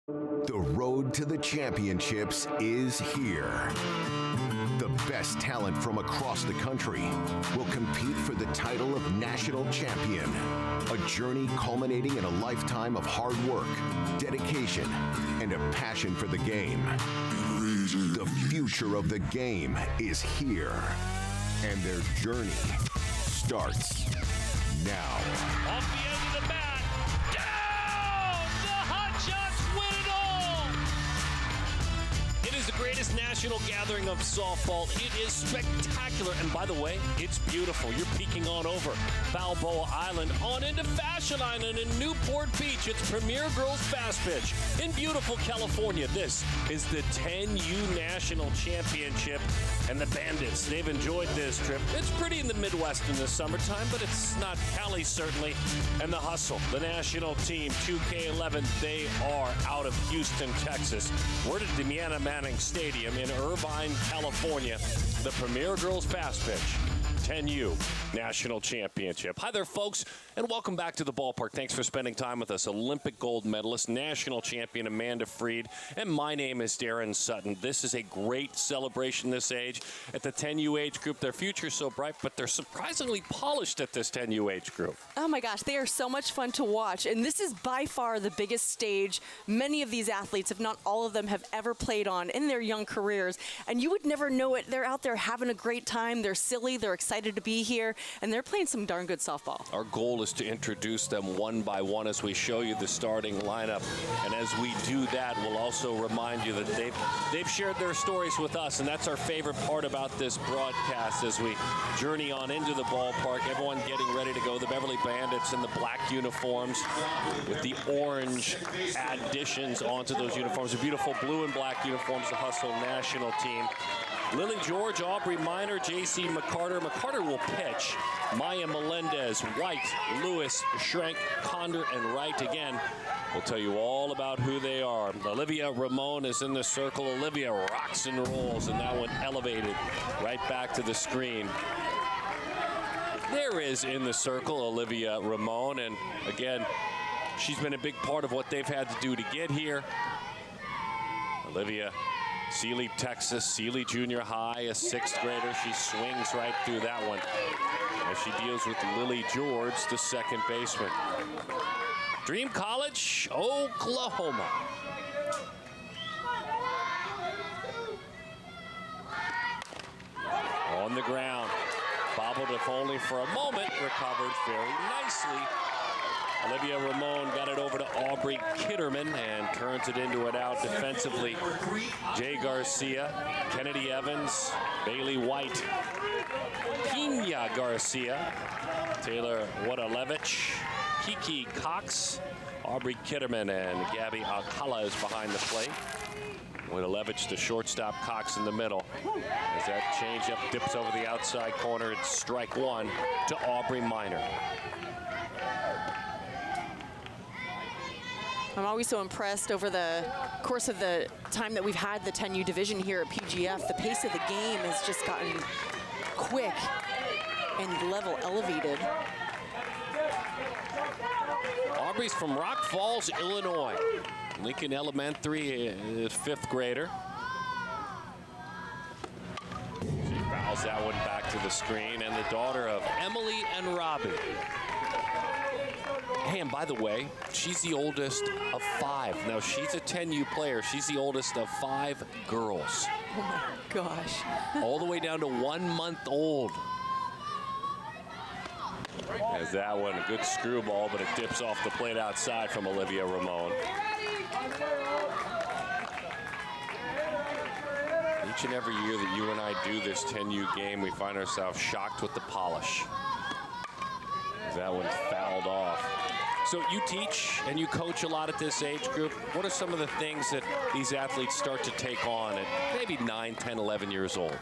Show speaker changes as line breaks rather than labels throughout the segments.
The road to the championships is here. The best talent from across the country will compete for the title of national champion. A journey culminating in a lifetime of hard work, dedication, and a passion for the game. The future of the game is here, and their journey starts now.
Off the end of the bat, down! The Hot Shots win it all! It is the greatest national gathering of softball. It is spectacular, and by the way, it's beautiful. You're peeking on over Balboa Island, on into Fashion Island in Newport Beach. It's Premier Girls Fast Pitch in beautiful California. This is the 10U National Championship, and the Bandits, they've enjoyed this trip. It's pretty in the Midwest in the summertime, but it's not Cali, certainly. And the Hustle, the national team, 2K11, they are out of Houston, Texas. We're at Deanna Manning Stadium in Irvine, California. The Premier Girls Fast Pitch 10U National Championship. Hi there, folks, and welcome back to the ballpark. Thanks for spending time with us. Olympic gold medalist, national champion Amanda Freed, and my name is Darren Sutton. This is a great celebration this age. At the 10U age group, their future's so bright, but they're surprisingly polished at this 10U age group.
Oh my gosh, they are so much fun to watch, and this is by far the biggest stage many of these athletes, if not all of them, have ever played on in their young careers, and you would never know it. They're out there having a great time. They're silly. They're excited to be here, and they're playing some darn good softball.
Our goal is to introduce them one by one as we show you the starting lineup, and as we do that, we'll also remind you that they've shared their stories with us, and that's our favorite part about this broadcast as we journey on into the ballpark. Everyone getting ready to go. The Beverly Bandits in the black uniforms with the orange additions onto those uniforms. The beautiful blue and black uniforms, the Hustle national team. Lily George, Aubrey Minor, J.C. McCarter. McCarter will pitch. Maya Melendez, White, Lewis, Schrenk, Condor, and Wright. Again, we'll tell you all about who they are. Olivia Ramon is in the circle. Olivia rocks and rolls, and that one elevated right back to the screen. There is in the circle Olivia Ramon, and again, she's been a big part of what they've had to do to get here. Olivia, Sealy, Texas, Sealy Junior High, a sixth grader. She swings right through that one as she deals with Lily George, the second baseman. Dream College, Oklahoma. On the ground, bobbled if only for a moment, recovered very nicely. Olivia Ramon got it over to Aubrey Kitterman and turns it into an out defensively. Jay Garcia, Kennedy Evans, Bailey White, Pina Garcia, Taylor Wadalevich, Kiki Cox, Aubrey Kitterman, and Gabby Alcala is behind the plate. Wadalevich, the shortstop, Cox in the middle. As that changeup dips over the outside corner, it's strike one to Aubrey Minor.
I'm always so impressed over the course of the time that we've had the 10U division here at PGF. The pace of the game has just gotten quick and level elevated.
Aubrey's from Rock Falls, Illinois. Lincoln Elementary, fifth grader. She fouls that one back to the screen, and the daughter of Emily and Robbie. Hey, and by the way, she's the oldest of 5. Now, she's a 10U player. She's the oldest of 5 girls.
Oh, my gosh.
All the way down to 1 month old. As that one, a good screwball, but it dips off the plate outside from Olivia Ramon. Each and every year that you and I do this 10U game, we find ourselves shocked with the polish. That one fouled off. So you teach and you coach a lot at this age group. What are some of the things that these athletes start to take on at maybe 9, 10, 11 years old?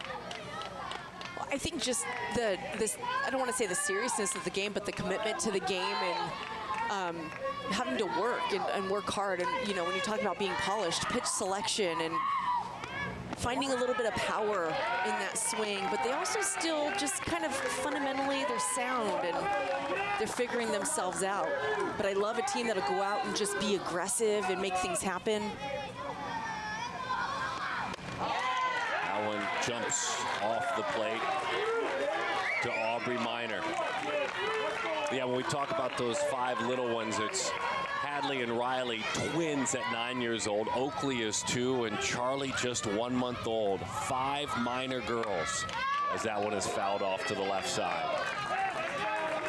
I think just this, I don't want to say the seriousness of the game, but the commitment to the game and having to work and work hard. And, you know, when you talk about being polished, pitch selection and finding a little bit of power in that swing, but they also still just kind of fundamentally, they're sound and they're figuring themselves out. But I love a team that'll go out and just be aggressive and make things happen.
That one jumps off the plate to Aubrey Minor. Yeah, when we talk about those 5 little ones, it's Hadley and Riley, twins at 9 years old. Oakley is 2, and Charlie just 1 month old. 5 minor girls, as that one is fouled off to the left side.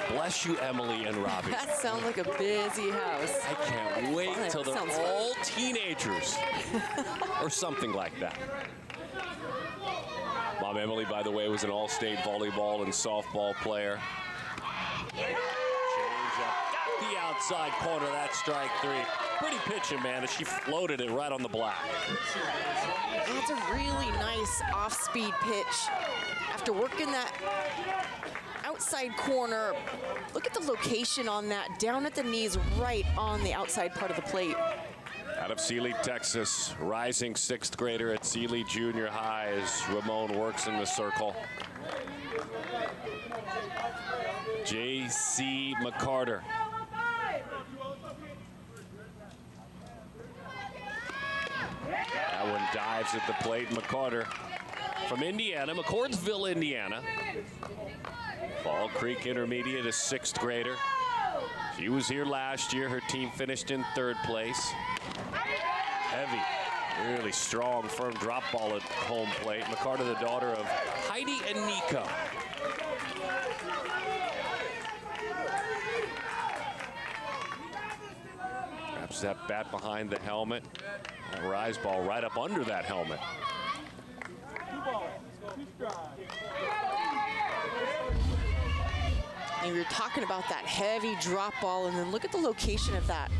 Bless you, Emily and Robbie.
That sounds like a busy house.
I can't wait till they're all teenagers or something like that. Mom Emily, by the way, was an all-state volleyball and softball player. Change up, got the outside corner, that's strike 3. Pretty pitching, man, as she floated it right on the black.
That's a really nice off-speed pitch. After working that outside corner, look at the location on that, down at the knees, right on the outside part of the plate.
Out of Sealy, Texas, rising 6th grader at Sealy Junior High as Ramon works in the circle. J.C. McCarter. That one dives at the plate. McCarter from Indiana, McCordsville, Indiana. Fall Creek Intermediate, a 6th grader. She was here last year. Her team finished in 3rd place. Heavy, really strong, firm drop ball at home plate. McCarter, the daughter of Heidi and Nico. Wraps that bat behind the helmet. That rise ball right up under that helmet.
And you're talking about that heavy drop ball, and then look at the location of that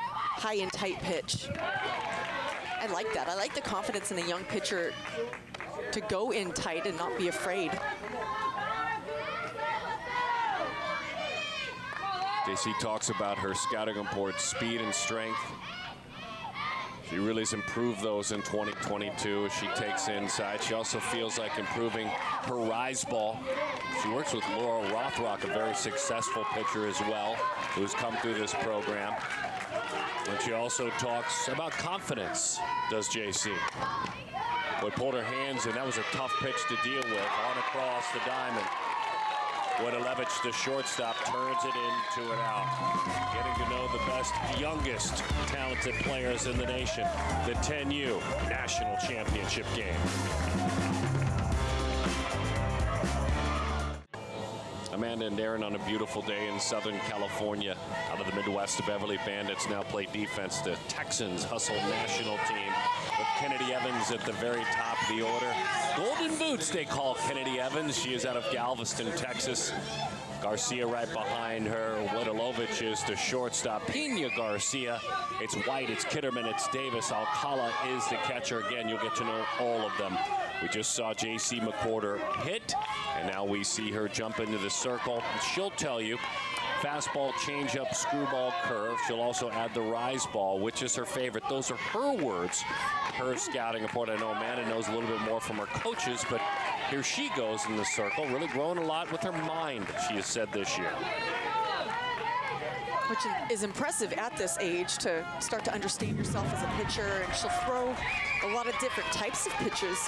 high and tight pitch. I like that. I like the confidence in a young pitcher to go in tight and not be afraid.
JC talks about her scouting report, speed and strength. She really has improved those in 2022 as she takes inside. She also feels like improving her rise ball. She works with Laurel Rothrock, a very successful pitcher as well, who's come through this program. And she also talks about confidence, does JC. Boy, pulled her hands in. That was a tough pitch to deal with. On across the diamond. Wojtelewicz, the shortstop, turns it into an out. Getting to know the best, youngest, talented players in the nation. The 10U National Championship game. Amanda and Darren on a beautiful day in Southern California. Out of the Midwest, the Beverly Bandits now play defense. The Texans hustle national team with Kennedy Evans at the very top of the order. Golden Boots, they call Kennedy Evans. She is out of Galveston, Texas. Garcia right behind her. Wojtelewicz is the shortstop. Pena Garcia. It's White, it's Kitterman, it's Davis. Alcala is the catcher. Again, you'll get to know all of them. We just saw J.C. McCorder hit, and now we see her jump into the circle. She'll tell you, fastball, changeup, screwball, curve. She'll also add the rise ball, which is her favorite. Those are her words, her scouting report. I know Amanda knows a little bit more from her coaches, but here she goes in the circle, really growing a lot with her mind, she has said this year.
Which is impressive at this age, to start to understand yourself as a pitcher, and she'll throw a lot of different types of pitches,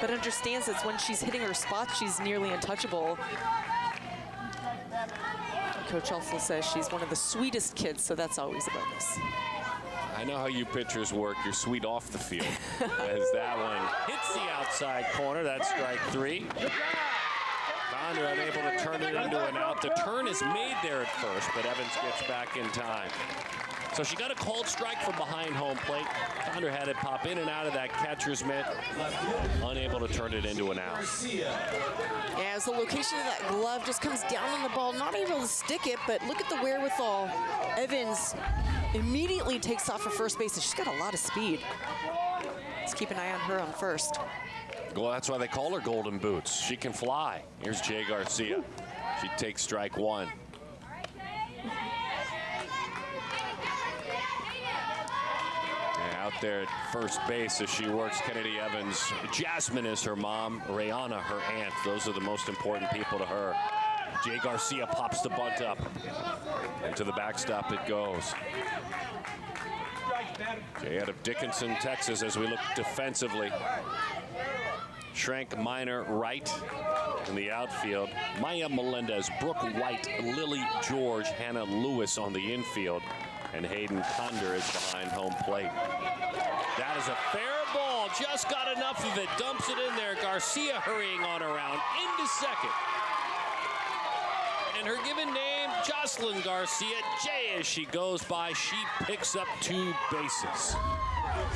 but understands that when she's hitting her spot, she's nearly untouchable. Coach also says she's one of the sweetest kids, so that's always a bonus.
I know how you pitchers work. You're sweet off the field. As that one hits the outside corner, that's strike 3. Condor unable to turn it into an out. The turn is made there at first, but Evans gets back in time. So she got a called strike from behind home plate. Condor had it pop in and out of that catcher's mitt, unable to turn it into an out.
Yeah, as the location of that glove just comes down on the ball, not able to stick it, but look at the wherewithal. Evans immediately takes off for first base, and she's got a lot of speed. Let's keep an eye on her on first.
Well, that's why they call her Golden Boots. She can fly. Here's Jay Garcia. She takes strike 1. out there at first base as she works Kennedy Evans. Jasmine is her mom, Rayana her aunt. Those are the most important people to her. Jay Garcia pops the bunt up. And to the backstop it goes. Jay out of Dickinson, Texas, as we look defensively. Schrank Minor right in the outfield. Maya Melendez, Brooke White, Lily George, Hannah Lewis on the infield. And Hayden Condor is behind home plate. That is a fair ball. Just got enough of it. Dumps it in there. Garcia hurrying on around into second. And her given name, Jocelyn Garcia. Jay, as she goes by, she picks up 2 bases.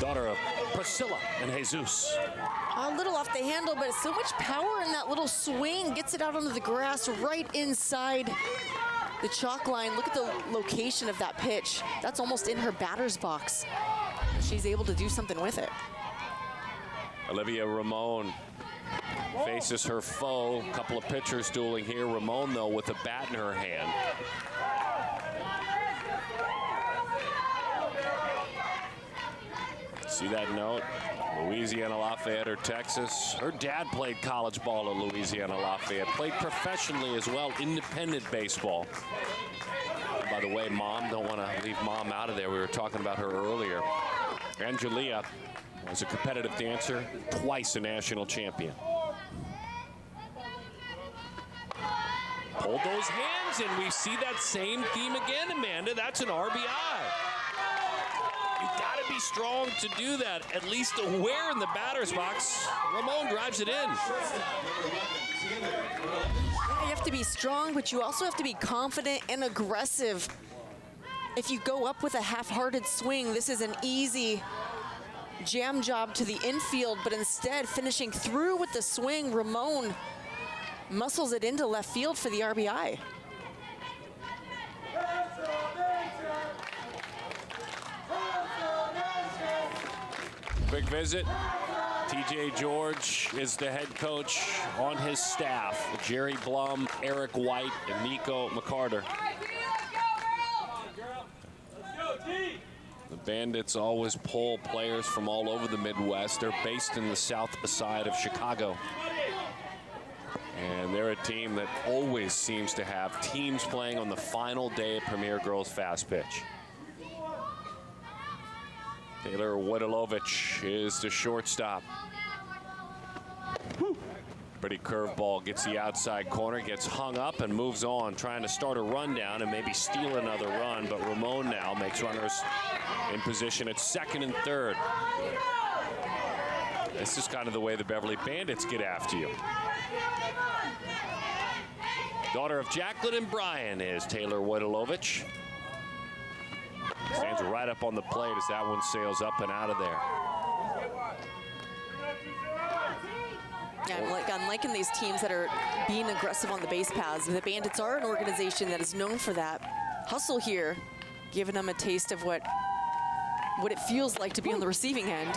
Daughter of Priscilla and Jesus.
A little off the handle, but so much power in that little swing. Gets it out onto the grass right inside the chalk line. Look at the location of that pitch. That's almost in her batter's box. She's able to do something with it.
Olivia Ramon faces her foe. A couple of pitchers dueling here. Ramon, though, with a bat in her hand. See that note? Louisiana Lafayette or Texas. Her dad played college ball at Louisiana Lafayette. Played professionally as well, independent baseball. And by the way, Mom, don't want to leave Mom out of there. We were talking about her earlier. Angelia was a competitive dancer, twice a national champion. Hold those hands, and we see that same theme again, Amanda. That's an RBI. You've got to be strong to do that. At least aware in the batter's box. Ramon drives it in.
You have to be strong, but you also have to be confident and aggressive. If you go up with a half-hearted swing, this is an easy jam job to the infield, but instead finishing through with the swing, Ramon muscles it into left field for the RBI.
Quick visit. TJ George is the head coach on his staff. Jerry Blum, Eric White, and Nico McCarter. The Bandits always pull players from all over the Midwest. They're based in the south side of Chicago. And they're a team that always seems to have teams playing on the final day of Premier Girls Fast Pitch. Taylor Wodilovich is the shortstop. Pretty curveball, gets the outside corner, gets hung up and moves on, trying to start a run down and maybe steal another run, but Ramon now makes runners in position at second and third. This is kind of the way the Beverly Bandits get after you. Daughter of Jacqueline and Brian is Taylor Wodilovich. Stands right up on the plate as that one sails up and out of there.
Yeah, I'm liking these teams that are being aggressive on the base paths. The Bandits are an organization that is known for that. Hustle here, giving them a taste of what it feels like to be on the receiving end.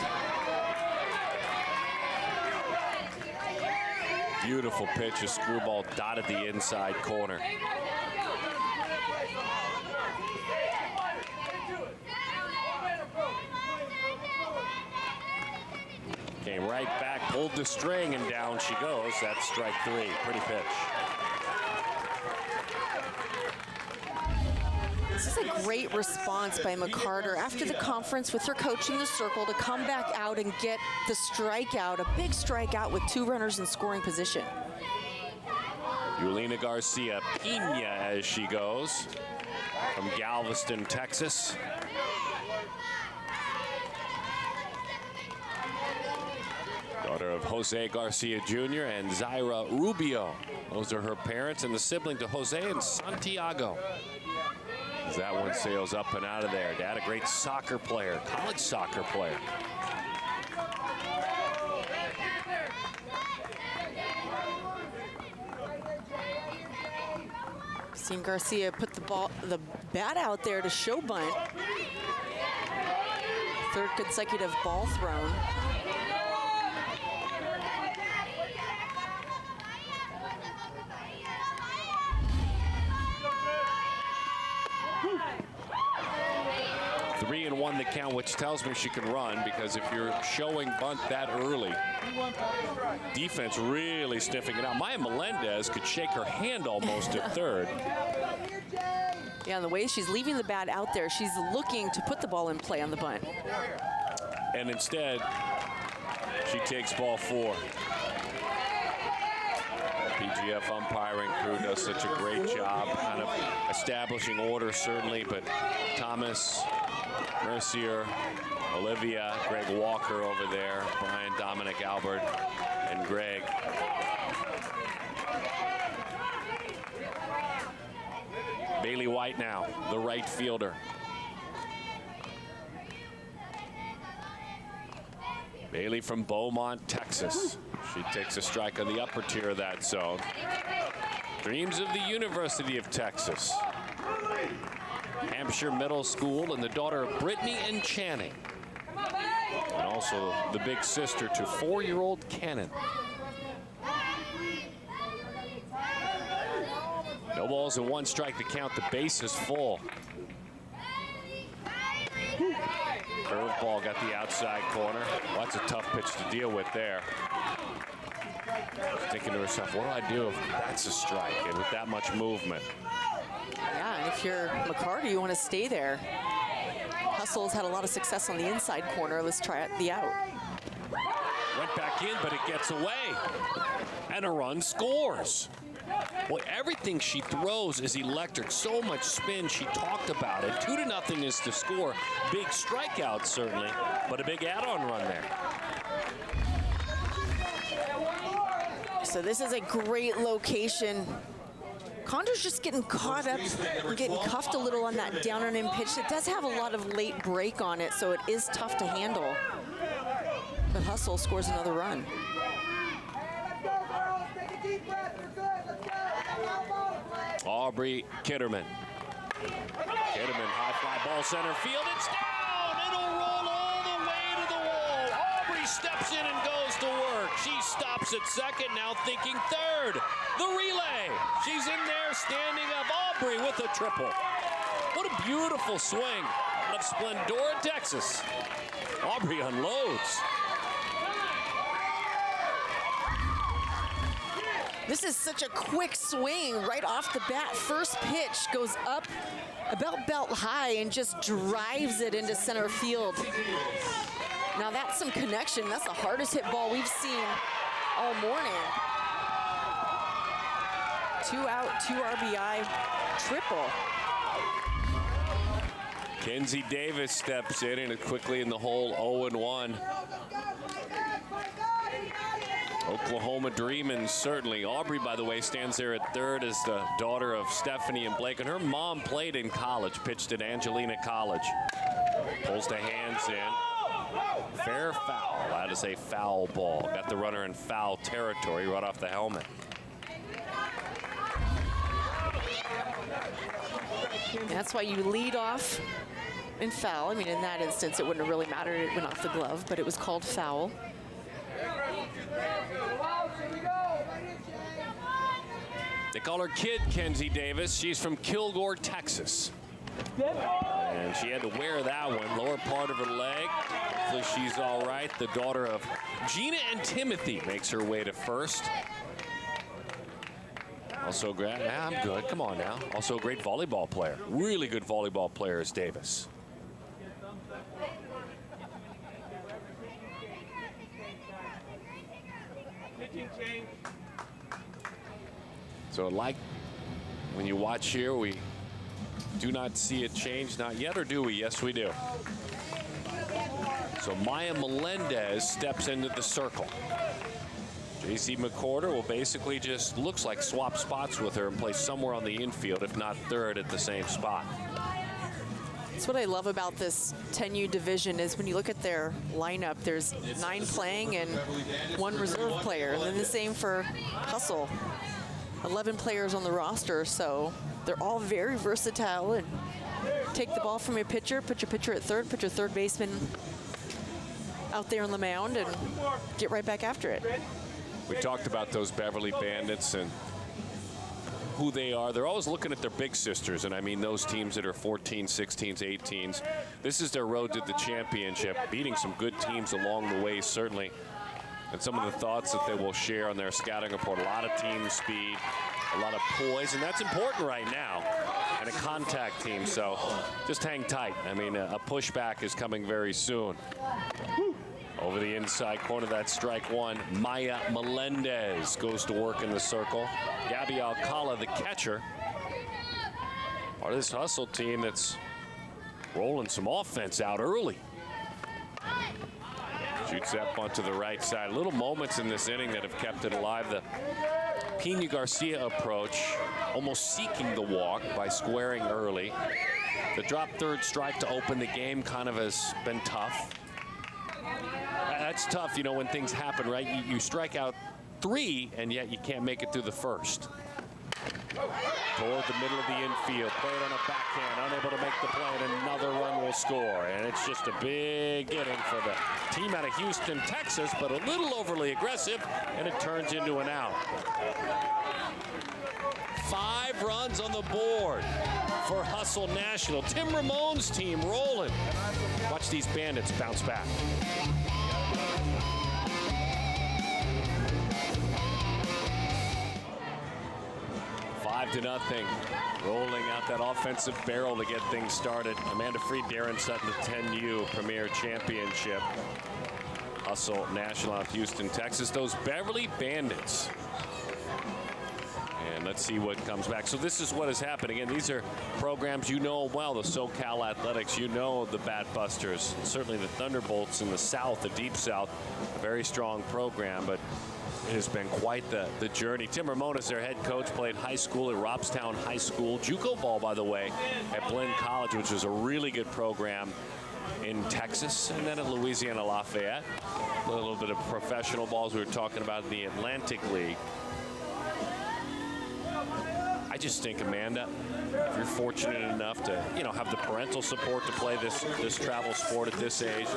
Beautiful pitch, a screwball dotted the inside corner. Came right back, pulled the string, and down she goes. That's strike 3. Pretty pitch.
This is a great response by McCarter after the conference with her coach in the circle to come back out and get the strikeout, a big strikeout with 2 runners in scoring position.
Yulina Garcia Pina as she goes from Galveston, Texas. Daughter of Jose Garcia Jr. and Zaira Rubio. Those are her parents and the sibling to Jose and Santiago. As that one sails up and out of there. Dad, a great soccer player, college soccer player.
Seen Garcia put the bat out there to show bunt. 3rd consecutive ball thrown.
Three and 1 the count, which tells me she can run, because if you're showing bunt that early, defense really sniffing it out. Maya Melendez could shake her hand almost at third.
Yeah, and the way she's leaving the bat out there, she's looking to put the ball in play on the bunt.
And instead, she takes ball 4. PGF umpiring crew does such a great job kind of establishing order, certainly, but Thomas, Mercier, Olivia, Greg Walker over there, Brian, Dominic, Albert, and Greg. Bailey White now, the right fielder. Bailey from Beaumont, Texas. She takes a strike on the upper tier of that zone. Dreams of the University of Texas. Hampshire Middle School, and the daughter of Brittany and Channing. And also the big sister to 4-year-old Cannon. No balls and 1 strike to count. The base is full. Curveball got the outside corner. Well, that's a tough pitch to deal with there. Thinking to herself, what do I do if that's a strike and with that much movement?
Yeah, and if you're McCarty, you want to stay there. Hustle's had a lot of success on the inside corner. Let's try the out.
Went back in, but it gets away. And a run scores. Well, everything she throws is electric. So much spin. She talked about it. 2-0 is the score. Big strikeout, certainly, but a big add-on run there.
So this is a great location. Condor's just getting caught up, getting cuffed a little on that down and in pitch. It does have a lot of late break on it, so it is tough to handle. But Hustle scores another run.
Aubrey Kitterman. Kitterman, high fly ball center field. It's down. It'll roll all the way to the wall. Aubrey steps in and goes to work. She stops at second, now thinking third. The relay. She's in there standing up. Aubrey with a triple. What a beautiful swing out of Splendora, Texas. Aubrey unloads.
This is such a quick swing right off the bat. First pitch goes up about belt high and just drives it into center field. Now that's some connection. That's the hardest hit ball we've seen all morning. 2 out, 2 RBI, triple.
Kenzie Davis steps in and quickly in the hole, 0-1. Oklahoma dreaming, certainly. Aubrey, by the way, stands there at third as the daughter of Stephanie and Blake. And her mom played in college, pitched at Angelina College. Pulls the hands in. Fair foul. That is a foul ball. Got the runner in foul territory right off the helmet.
That's why you lead off in foul. I mean, in that instance, it wouldn't have really mattered. It went off the glove, but it was called foul.
They call her Kid Kenzie Davis. She's from Kilgore, Texas. And she had to wear that one, lower part of her leg. Hopefully she's all right. The daughter of Gina and Timothy makes her way to first. Also great, I'm good, come on now. Also a great volleyball player. Really good volleyball player is Davis. So like when you watch here, we do not see it change, not yet, or do we? Yes, we do. So Maya Melendez steps into the circle. J.C. McCorder will basically just looks like swap spots with her and play somewhere on the infield, if not third at the same spot.
That's what I love about this 10U division is when you look at their lineup, there's 9 playing and 1 reserve player. And then the same for Hustle. 11 players on the roster, so they're all very versatile and take the ball from your pitcher, put your pitcher at third, put your third baseman out there on the mound and get right back after it.
We talked about those Beverly Bandits, and who they are. They're always looking at their big sisters, and I mean those teams that are 14, 16s, 18s. This is their road to the championship, beating some good teams along the way, certainly. And some of the thoughts that they will share on their scouting report. A lot of team speed, a lot of poise, and that's important right now. And a contact team, so just hang tight. I mean, a pushback is coming very soon. Over the inside corner, that strike one. Maya Melendez goes to work in the circle. Gabby Alcala, the catcher. Part of this hustle team that's rolling some offense out early. Shoots that bunt to the right side. Little moments in this inning that have kept it alive. The Pena Garcia approach, almost seeking the walk by squaring early. The drop third strike to open the game kind of has been tough. That's tough, you know, when things happen, right? You strike out 3, and yet you can't make it through the first. Toward the middle of the infield, played on a backhand, unable to make the play, and another run will score. And it's just a big inning for the team out of Houston, Texas, but a little overly aggressive, and it turns into an out. 5 runs on the board for Hustle National. Tim Ramone's team rolling. Watch these Bandits bounce back. 5-0. Rolling out that offensive barrel to get things started. Amanda Freed, Darren Sutton, the 10U Premier Championship. Hustle National out of Houston, Texas. Those Beverly Bandits. And let's see what comes back. So this is what has happened. Again, these are programs you know well, the SoCal Athletics. You know the Bat Busters. Certainly the Thunderbolts in the South, the Deep South. A very strong program, but it has been quite the journey. Tim Ramon is their head coach, played high school at Robstown High School. JUCO ball, by the way, at Blinn College, which is a really good program in Texas, and then at Louisiana Lafayette. A little bit of professional balls we were talking about in the Atlantic League. I just think, Amanda, if you're fortunate enough to, have the parental support to play this travel sport at this age,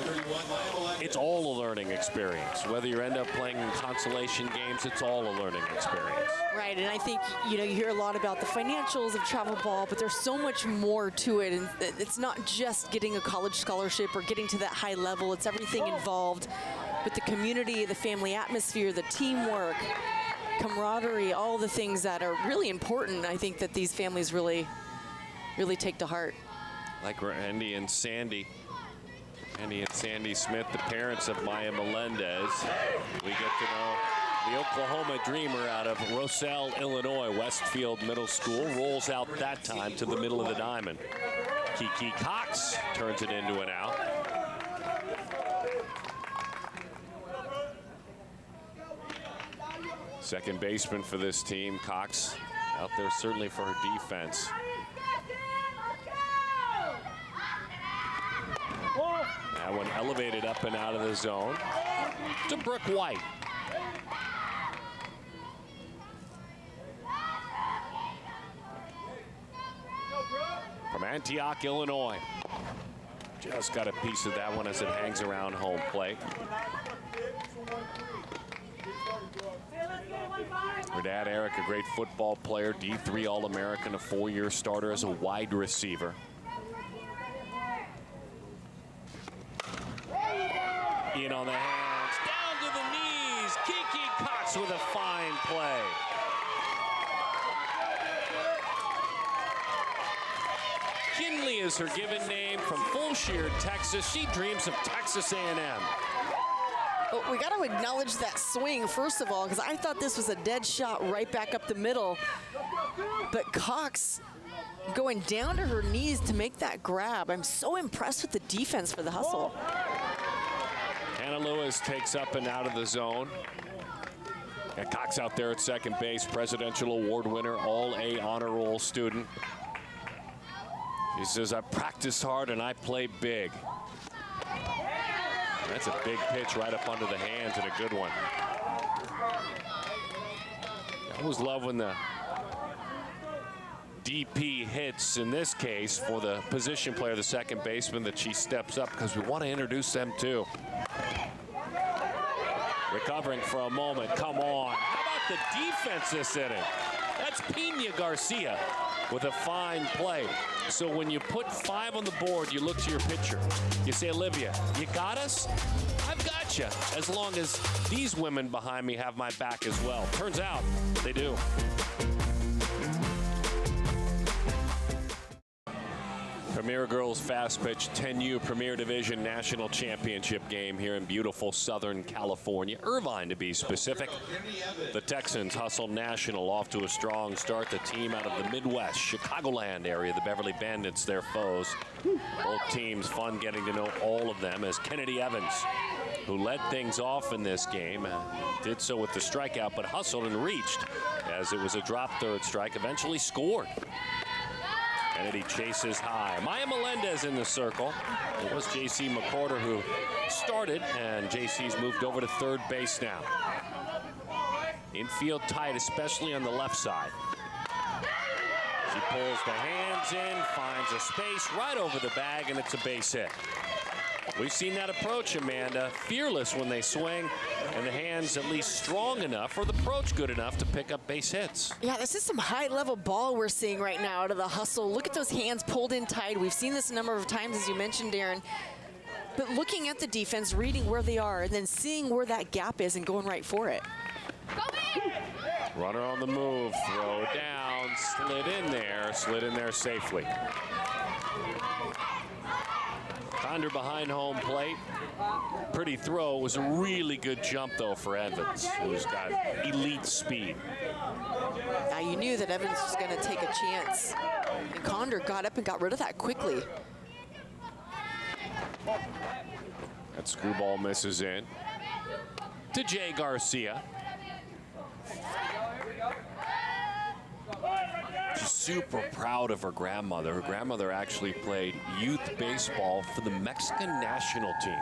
it's all a learning experience. Whether you end up playing in consolation games, it's all a learning experience.
Right, and I think, you hear a lot about the financials of travel ball, but there's so much more to it, and it's not just getting a college scholarship or getting to that high level. It's everything involved with the community, the family atmosphere, the teamwork, camaraderie, all the things that are really important. I think that these families really take to heart.
Like Andy and Sandy Smith, the parents of Maya Melendez. We get to know the Oklahoma Dreamer out of Roselle, Illinois. Westfield Middle School rolls out that time to the middle of the diamond. Kiki Cox turns it into an out. Second baseman for this team, Cox, out there certainly for her defense. That one elevated up and out of the zone to Brooke White. From Antioch, Illinois. Just got a piece of that one as it hangs around home plate. Her dad, Eric, a great football player, D3 All-American, a 4-year starter as a wide receiver. In on the hands, down to the knees. Kiki Cox with a fine play. Kinley is her given name, from Fulshear, Texas. She dreams of Texas A&M.
But we got to acknowledge that swing, first of all, because I thought this was a dead shot right back up the middle. But Cox going down to her knees to make that grab. I'm so impressed with the defense for the Hustle.
Hannah Lewis takes up and out of the zone. And Cox out there at second base, Presidential Award winner, All-A honor roll student. She says, I practiced hard and I play big. That's a big pitch right up under the hands, and a good one. I always love when the DP hits, in this case, for the position player, the second baseman, that she steps up, because we want to introduce them too. Recovering for a moment, come on. How about the defense this inning? That's It's Pena Garcia with a fine play. So when you put 5 on the board, you look to your pitcher. You say, Olivia, you got us? I've got you, as long as these women behind me have my back as well. Turns out they do. Premier Girls Fast Pitch 10U Premier Division National Championship game here in beautiful Southern California, Irvine to be specific. The Texans hustle National off to a strong start. The team out of the Midwest, Chicagoland area, the Beverly Bandits, their foes. Both teams fun getting to know all of them, as Kennedy Evans, who led things off in this game, did so with the strikeout, but hustled and reached as it was a drop third strike, eventually scored. Kennedy chases high. Maya Melendez in the circle. It was J.C. McCorder who started, and J.C.'s moved over to third base now. Infield tight, especially on the left side. She pulls the hands in, finds a space right over the bag, and it's a base hit. We've seen that approach, Amanda. Fearless when they swing, and the hands at least strong enough, or the approach good enough to pick up base hits.
Yeah, this is some high-level ball we're seeing right now out of the hustle. Look at those hands pulled in tight. We've seen this a number of times, as you mentioned, Darren. But looking at the defense, reading where they are, and then seeing where that gap is and going right for it.
Runner on the move, throw down, slid in there safely. Condor behind home plate. Pretty throw. It was a really good jump, though, for Evans, who's got elite speed.
Now you knew that Evans was going to take a chance, and Condor got up and got rid of that quickly.
That screwball misses in to Jay Garcia. She's super proud of her grandmother. Her grandmother actually played youth baseball for the Mexican national team.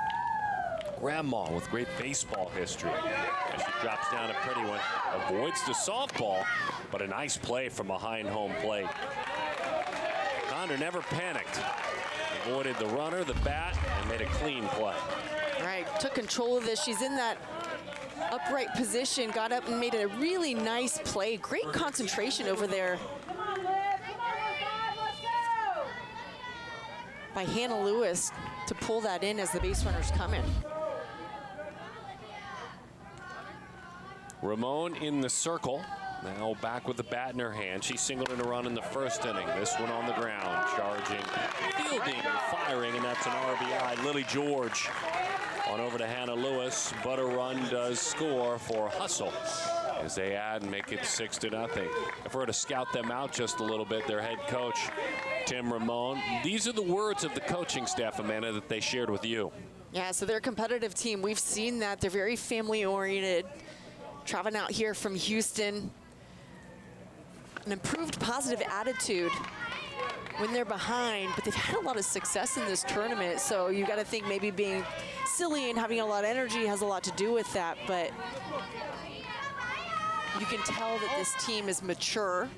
Grandma with great baseball history. As she drops down a pretty one, avoids the softball, but a nice play from behind home plate. Condor never panicked. Avoided the runner, the bat, and made a clean play.
Right, took control of this. She's in that upright position, got up and made a really nice play. Great concentration over there by Hannah Lewis to pull that in as the base runner's coming.
Ramon in the circle. Now back with the bat in her hand. She singled in a run in the first inning. This one on the ground, charging, fielding, firing, and that's an RBI. Lily George on over to Hannah Lewis, but a run does score for Hustle as they add and make it 6-0. If we're to scout them out just a little bit, their head coach, Tim Ramon, these are the words of the coaching staff, Amanda, that they shared with you.
Yeah, so they're a competitive team. We've seen that. They're very family-oriented. Traveling out here from Houston. An improved positive attitude when they're behind, but they've had a lot of success in this tournament, so you got to think maybe being silly and having a lot of energy has a lot to do with that, but you can tell that this team is mature,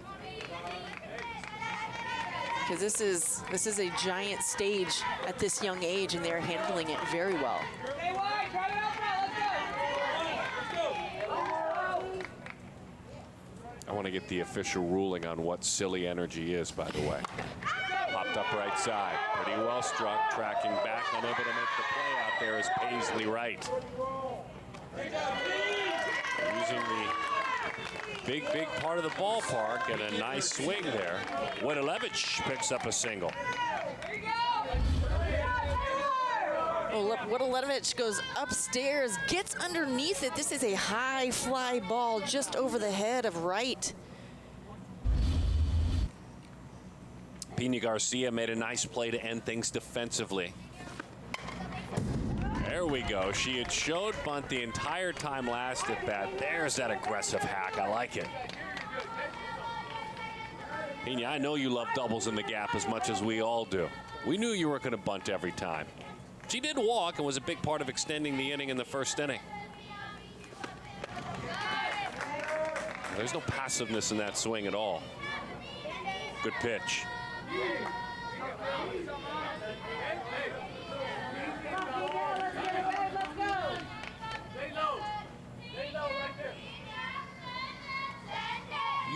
because this is a giant stage at this young age, and they're handling it very well.
I want to get the official ruling on what silly energy is, by the way. Popped up right side. Pretty well struck. Tracking back. Unable to make the play out there is Paisley Wright. Using the big part of the ballpark, and a nice swing there. Wedalevich picks up a single.
Wedalevich goes upstairs, gets underneath it. This is a high fly ball just over the head of Wright.
Pena Garcia made a nice play to end things defensively. There we go. She had showed bunt the entire time last at bat. There's that aggressive hack. I like it. Pena, I know you love doubles in the gap as much as we all do. We knew you weren't going to bunt every time. She did walk and was a big part of extending the inning in the first inning. There's no passiveness in that swing at all. Good pitch.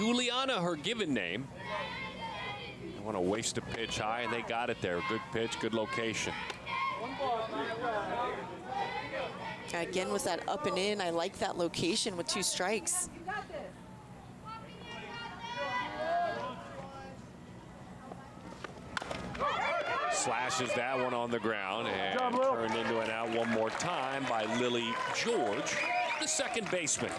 Juliana, her given name. They want to waste a pitch high, and they got it there. Good pitch, good location.
Again, with that up and in, I like that location with 2 strikes.
Slashes that one on the ground and turned into an out one more time by Lily George, the second baseman.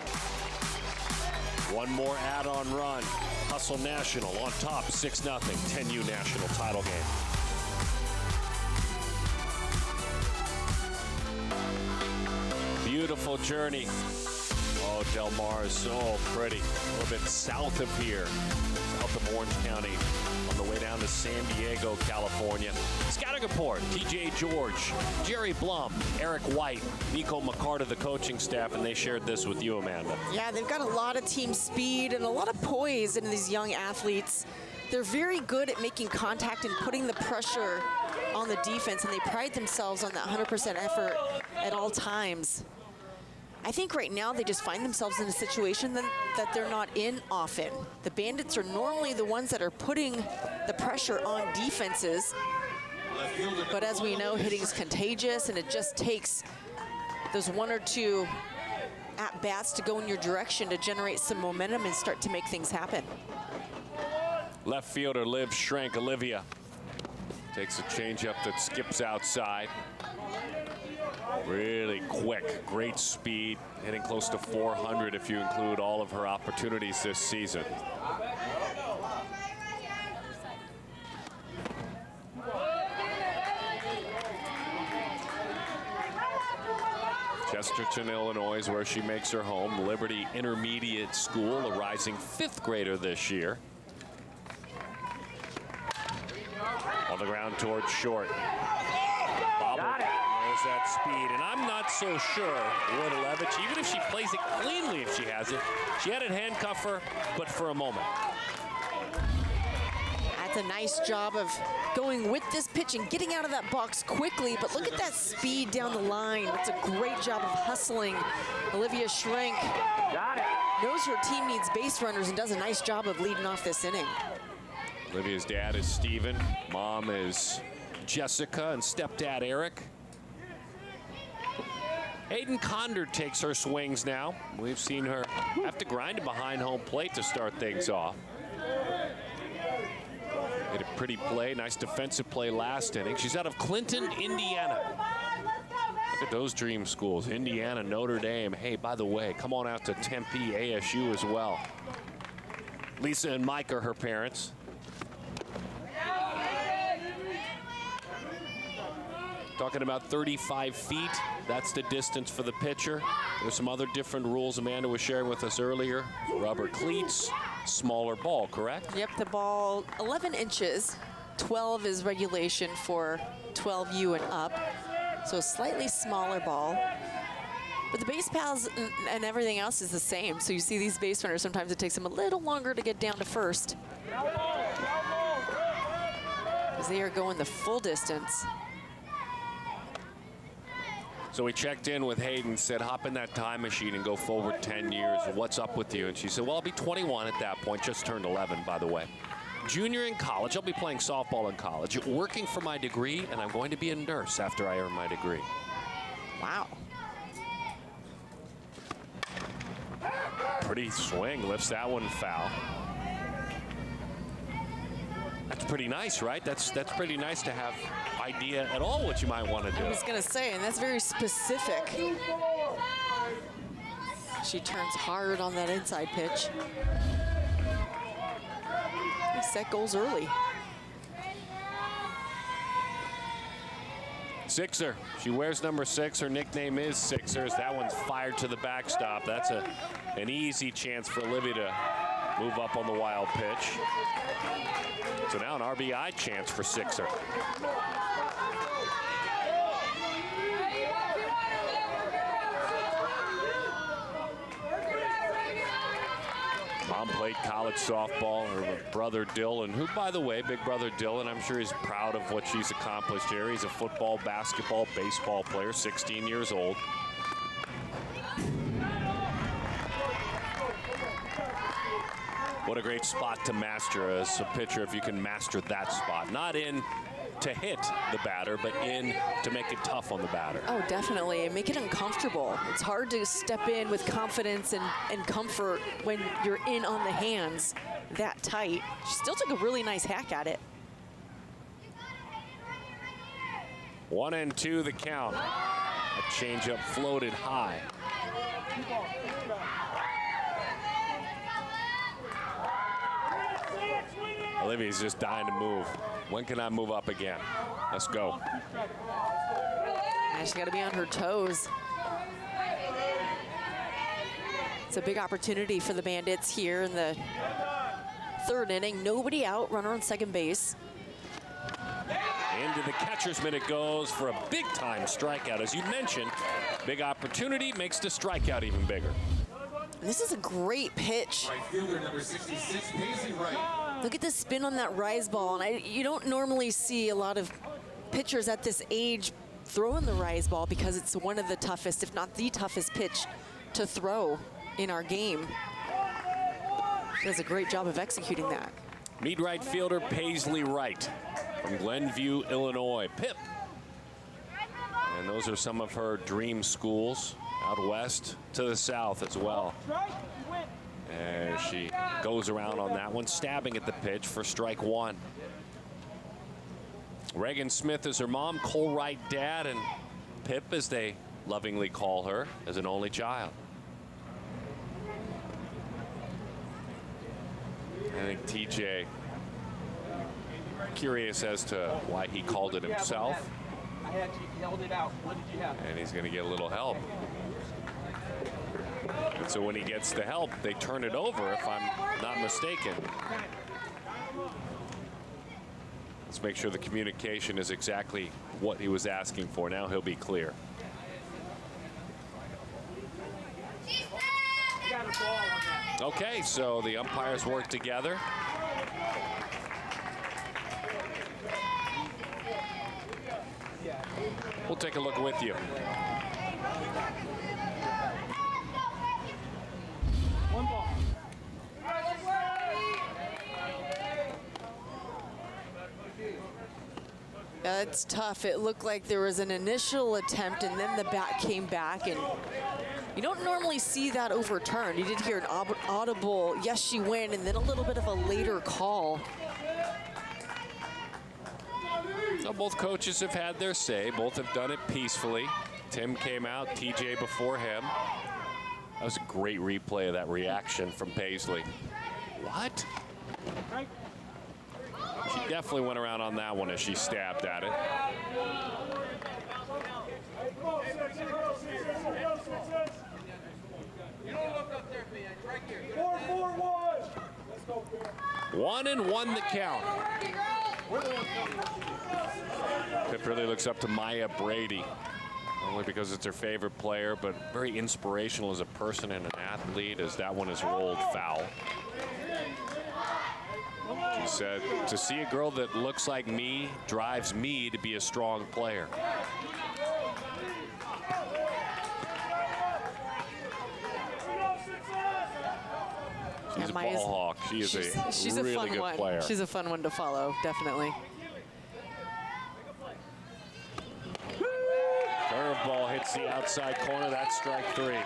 One more add-on run. Hustle National on top, 6-0, 10U national title game. Beautiful journey. Oh, Del Mar is so pretty. A little bit south of here, south of Orange County, on the way down to San Diego, California. Scouting report, TJ George, Jerry Blum, Eric White, Nico McCarter, the coaching staff, and they shared this with you, Amanda.
Yeah, they've got a lot of team speed and a lot of poise in these young athletes. They're very good at making contact and putting the pressure on the defense, and they pride themselves on that 100% effort at all times. I think right now they just find themselves in a situation that they're not in often. The Bandits are normally the ones that are putting the pressure on defenses. But as we know, hitting is contagious, and it just takes those 1 or 2 at-bats to go in your direction to generate some momentum and start to make things happen.
Left fielder Liv Schrank, Olivia, takes a changeup that skips outside. Really quick, great speed, hitting close to 400 if you include all of her opportunities this season. Chesterton, Illinois is where she makes her home. Liberty Intermediate School, a rising 5th grader this year. On the ground towards short. Bobbled. There's that speed, and I'm not so sure Woodlevich, even if she plays it cleanly, if she has it, she had it handcuff her, but for a moment.
That's a nice job of going with this pitch and getting out of that box quickly, but look at that speed down the line. It's a great job of hustling. Olivia Schrank knows her team needs base runners and does a nice job of leading off this inning.
Olivia's dad is Steven, mom is Jessica, and stepdad Eric. Hayden Condor takes her swings now. We've seen her have to grind it behind home plate to start things off. Made a pretty play, nice defensive play last inning. She's out of Clinton, Indiana. Look at those dream schools, Indiana, Notre Dame. Hey, by the way, come on out to Tempe, ASU as well. Lisa and Mike are her parents. Talking about 35 feet, that's the distance for the pitcher. There's some other different rules Amanda was sharing with us earlier. Rubber cleats, smaller ball, correct?
Yep, the ball 11 inches. 12 is regulation for 12U and up. So a slightly smaller ball. But the base paths and everything else is the same. So you see these base runners, sometimes it takes them a little longer to get down to first. Because they are going the full distance.
So we checked in with Hayden, said, hop in that time machine and go forward 10 years. What's up with you? And she said, well, I'll be 21 at that point. Just turned 11, by the way. Junior in college. I'll be playing softball in college. Working for my degree, and I'm going to be a nurse after I earn my degree.
Wow.
Pretty swing. Lifts that one foul. That's pretty nice, right? That's pretty nice to have idea at all what you might want to do.
I was going to say, and that's very specific. She turns hard on that inside pitch. He set goals early.
Sixer. She wears number 6. Her nickname is Sixers. That one's fired to the backstop. That's an easy chance for Olivia to move up on the wild pitch. So now an RBI chance for Sixer. Mom played college softball. Her brother Dylan, who, by the way, big brother Dylan, I'm sure he's proud of what she's accomplished here. He's a football, basketball, baseball player, 16 years old. What a great spot to master as a pitcher if you can master that spot. Not in to hit the batter, but in to make it tough on the batter.
Oh, definitely, and make it uncomfortable. It's hard to step in with confidence and comfort when you're in on the hands that tight. She still took a really nice hack at it.
1-2 the count. A changeup floated high. Olivia's just dying to move. When can I move up again? Let's go.
Yeah, she's got to be on her toes. It's a big opportunity for the Bandits here in the third inning. Nobody out, runner on second base.
Into the catcher's mitt it goes for a big-time strikeout. As you mentioned, big opportunity makes the strikeout even bigger.
This is a great pitch.
Right fielder number 66, Paisley Wright.
Look at the spin on that rise ball. And you don't normally see a lot of pitchers at this age throwing the rise ball because it's one of the toughest, if not the toughest pitch to throw in our game. She does a great job of executing that.
Meet right fielder Paisley Wright from Glenview, Illinois. Pip. And those are some of her dream schools out west to the south as well. As she goes around on that one, stabbing at the pitch for strike one. Reagan Smith is her mom, Cole Wright dad, and Pip, as they lovingly call her, as an only child. I think TJ curious as to why he called it himself.
I had you held it out. What did you have?
And he's going to get a little help. And so when he gets the help, they turn it over, if I'm not mistaken. Let's make sure the communication is exactly what he was asking for. Now he'll be clear. Okay, so the umpires work together. We'll take a look with you.
One ball.
It's tough. It looked like there was an initial attempt and then the bat came back, and you don't normally see that overturned. You did hear an audible, yes, she win, and then a little bit of a later call.
Well, both coaches have had their say. Both have done it peacefully. Tim came out, TJ before him. That was a great replay of that reaction from Paisley. What? She definitely went around on that one as she stabbed at it. One and one the count. Pip really looks up to Maya Brady, only because it's her favorite player, but very inspirational as a person and an athlete, as that one is rolled foul. She said, to see a girl that looks like me drives me to be a strong player. She's a ball hawk. She is
she's
a really
a fun
good
one.
player.
She's a fun one to follow, definitely.
Curveball hits the outside corner. That's strike three. Well,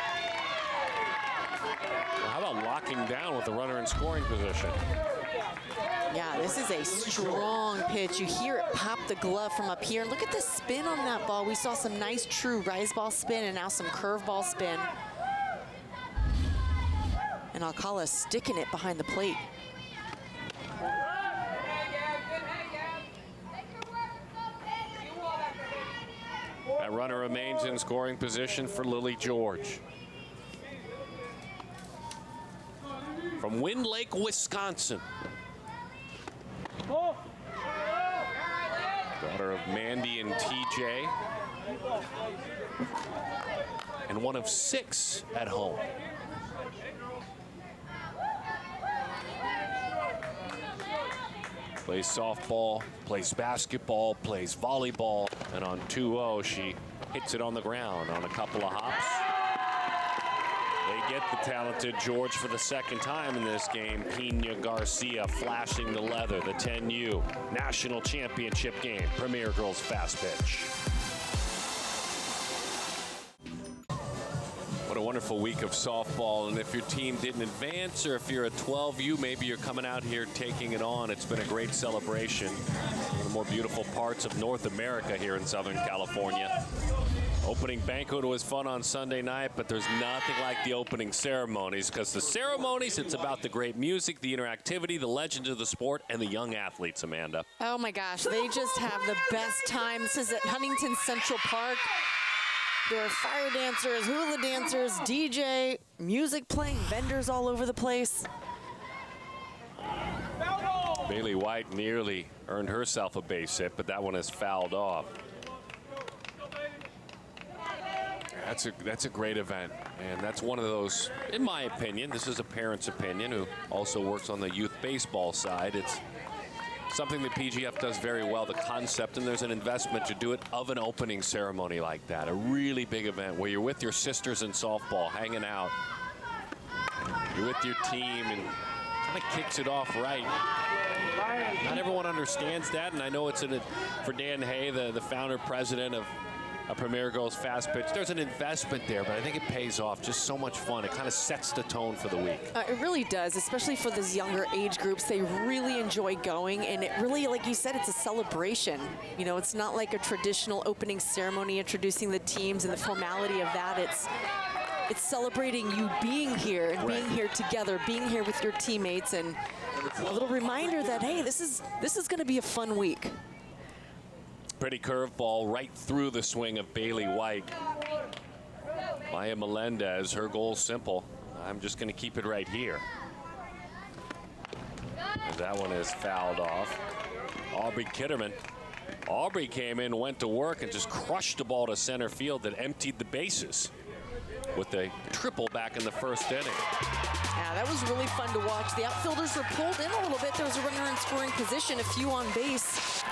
how about locking down with the runner in scoring position?
Yeah, this is a strong pitch. You hear it pop the glove from up here. Look at the spin on that ball. We saw some nice true rise ball spin and now some curveball spin. And Alcala sticking it behind the plate.
That runner remains in scoring position for Lily George. From Wind Lake, Wisconsin. Daughter of Mandy and TJ. And one of 6 at home. Plays softball, plays basketball, plays volleyball, and on 2-0, she hits it on the ground on a couple of hops. They get the talented George for the second time in this game. Pina Garcia flashing the leather. The 10U National Championship game. Premier Girls Fast Pitch. What a wonderful week of softball. And if your team didn't advance, or if you're a 12U, maybe you're coming out here taking it on. It's been a great celebration. One of the more beautiful parts of North America here in Southern California. Opening banquet was fun on Sunday night, but there's nothing like the opening ceremonies, because the ceremonies, it's about the great music, the interactivity, the legends of the sport, and the young athletes, Amanda.
Oh my gosh, they just have the best time. This is at Huntington Central Park. There are fire dancers, hula dancers, DJ, music playing, vendors all over the place.
Bailey White nearly earned herself a base hit, but that one is fouled off. That's a great event, and that's one of those, in my opinion, this is a parent's opinion who also works on the youth baseball side. It's something that PGF does very well, the concept, and there's an investment to do it of an opening ceremony like that. A really big event where you're with your sisters in softball, hanging out. You're with your team, and kind of kicks it off right. Not everyone understands that, and I know it's for Dan Hay, the founder president of Premier Girls Fast Pitch. There's an investment there, but I think it pays off. Just so much fun. It kind of sets the tone for the week.
It really does, especially for those younger age groups. They really enjoy going, and it really, like you said, it's a celebration. You know, it's not like a traditional opening ceremony introducing the teams and the formality of that. It's celebrating you being here and being here together, being here with your teammates, and a little reminder that, hey, this is going to be a fun week.
Pretty curveball right through the swing of Bailey White. Maya Melendez, her goal's simple. I'm just going to keep it right here. And that one is fouled off. Aubrey Kitterman. Aubrey came in, went to work, and just crushed the ball to center field that emptied the bases with a triple back in the first inning.
Yeah, that was really fun to watch. The outfielders were pulled in a little bit. There was a runner in scoring position, a few on base.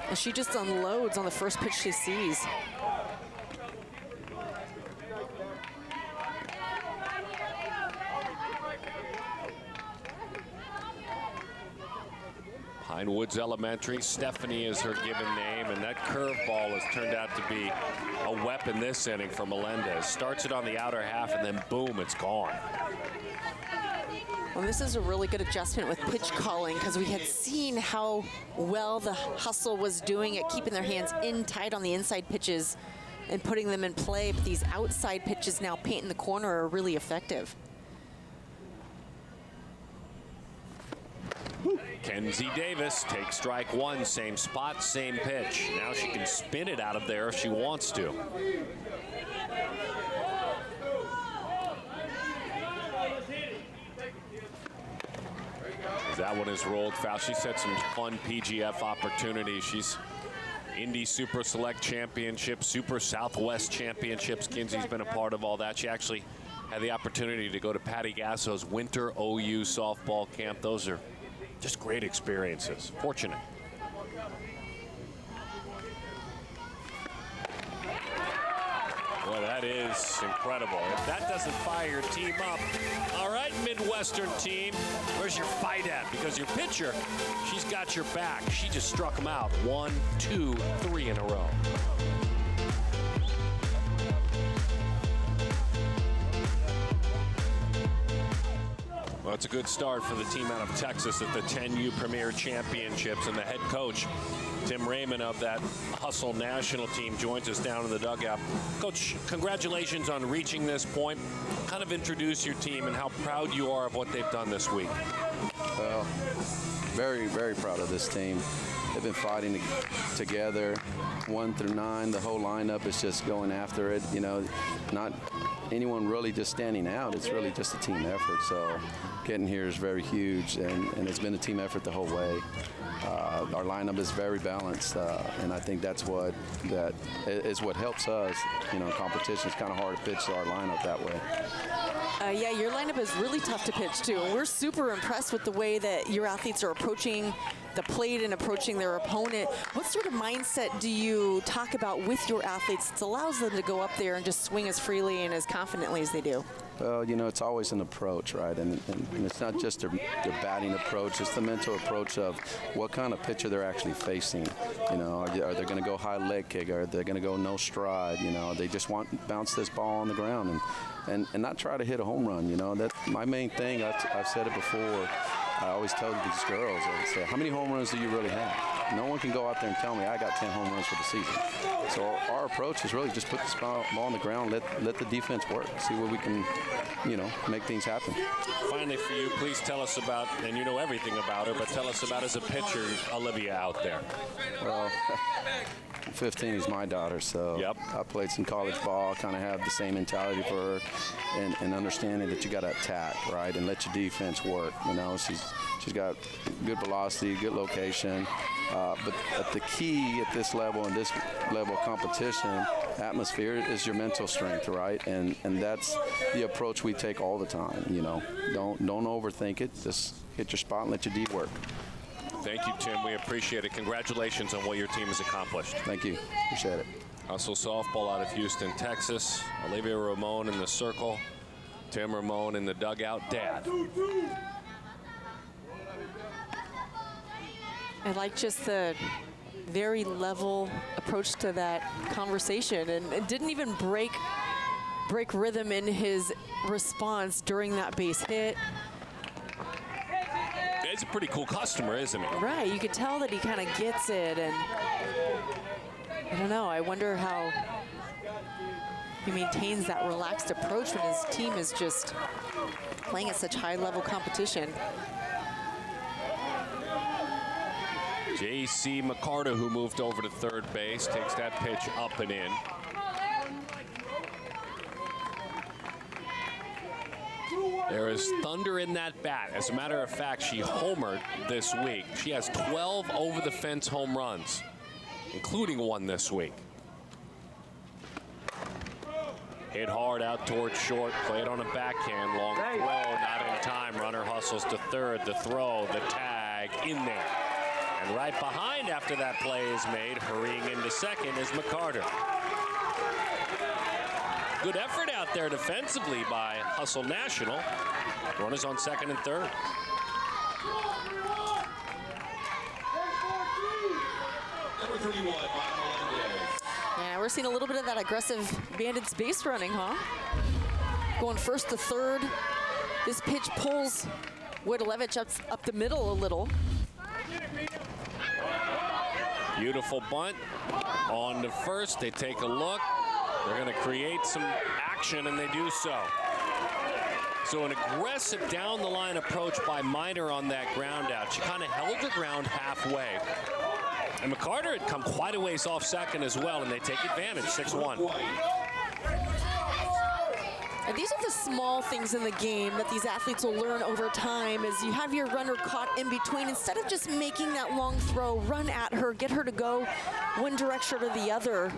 And she just unloads on the first pitch she sees.
Pine Woods Elementary, Stephanie is her given name, and that curveball has turned out to be a weapon this inning for Melendez. Starts it on the outer half, and then boom, it's gone.
Well, this is a really good adjustment with pitch calling, because we had seen how well the hustle was doing at keeping their hands in tight on the inside pitches and putting them in play. But these outside pitches now painting the corner are really effective.
Kenzie Davis takes strike one, same spot, same pitch. Now she can spin it out of there if she wants to. That one is rolled foul. She's had some fun PGF opportunities. She's Indy Super Select Championship, Super Southwest Championships. Kinsey's been a part of all that. She actually had the opportunity to go to Patty Gasso's Winter OU softball camp. Those are just great experiences. Fortunate. Boy, that is incredible. If that doesn't fire your team up, all right, Midwestern team, where's your fight at? Because your pitcher, she's got your back. She just struck them out 1, 2, 3 in a row. Well, it's a good start for the team out of Texas at the 10U Premier Championships, and the head coach, Tim Raymond of that Hustle National team, joins us down in the dugout. Coach, congratulations on reaching this point. Kind of introduce your team and how proud you are of what they've done this week.
Well, very, very proud of this team. They've been fighting together 1 through 9. The whole lineup is just going after it. You know, not anyone really just standing out. It's really just a team effort. So getting here is very huge, and it's been a team effort the whole way. Our lineup is very balanced, and I think that's what helps us. You know, competition is kind of hard to pitch our lineup that way.
Yeah, your lineup is really tough to pitch too. We're super impressed with the way that your athletes are approaching the plate and approaching their opponent. What sort of mindset do you talk about with your athletes that allows them to go up there and just swing as freely and as confidently as they do?
Well, you know, it's always an approach, right? And it's not just their batting approach, it's the mental approach of what kind of pitcher they're actually facing. You know, are they going to go high leg kick? Are they going to go no stride? You know, they just want to bounce this ball on the ground and not try to hit a home run. You know, that's my main thing. I've said it before. I always tell these girls, I say, how many home runs do you really have? No one can go out there and tell me I got 10 home runs for the season. So our approach is really just put this ball on the ground, let the defense work, see where we can, you know, make things happen.
Finally for you, please tell us about, and you know everything about her, but tell us about as a pitcher, Olivia out there.
Well, 15 is my daughter, so
yep.
I played some college ball, kind of have the same mentality for her, and understanding that you got to attack, right, and let your defense work. You know, she's got good velocity, good location, but the key at this level and this level of competition, atmosphere, is your mental strength, right, and that's the approach we take all the time. You know, don't overthink it. Just hit your spot and let your D work.
Thank you, Tim. We appreciate it. Congratulations on what your team has accomplished.
Thank you. Appreciate it.
Hustle softball out of Houston, Texas. Olivia Ramon in the circle. Tim Ramon in the dugout. Dad.
I like just the very level approach to that conversation, and it didn't even break rhythm in his response during that base hit.
He's a pretty cool customer, isn't he?
Right, you could tell that he kind of gets it, and I don't know, I wonder how he maintains that relaxed approach when his team is just playing at such high-level competition.
J.C. McCarter, who moved over to third base, takes that pitch up and in. There is thunder in that bat. As a matter of fact, she homered this week. She has 12 over-the-fence home runs, including one this week. Hit hard out towards short, played on a backhand, long throw, not in time. Runner hustles to third, the throw, the tag, in there. And right behind after that play is made, hurrying into second, is McCarter. Good effort out there defensively by Hustle National. Runners on second and third.
Number 31,
Yeah, we're seeing a little bit of that aggressive Bandits base running, huh? Going first to third. This pitch pulls Woodalevich up the middle a little.
Beautiful bunt. On to first, they take a look. They're going to create some action, and they do so. So an aggressive down-the-line approach by Miner on that ground out. She kind of held her ground halfway. And McCarter had come quite a ways off second as well, and they take advantage, 6-1.
And these are the small things in the game that these athletes will learn over time. As you have your runner caught in between, instead of just making that long throw, run at her, get her to go one direction or the other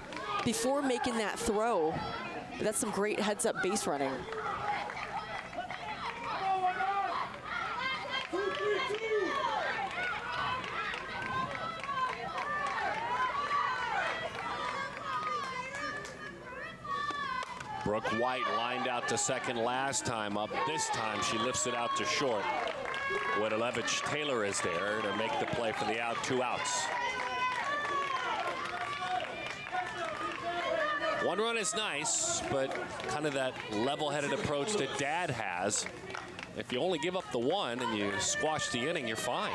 before making that throw. That's some great heads-up base running.
Brooke White lined out to second last time up. This time she lifts it out to short. Woodalevich Taylor is there to make the play for the out, 2 outs. One run is nice, but kind of that level-headed approach that Dad has. If you only give up the one and you squash the inning, you're fine.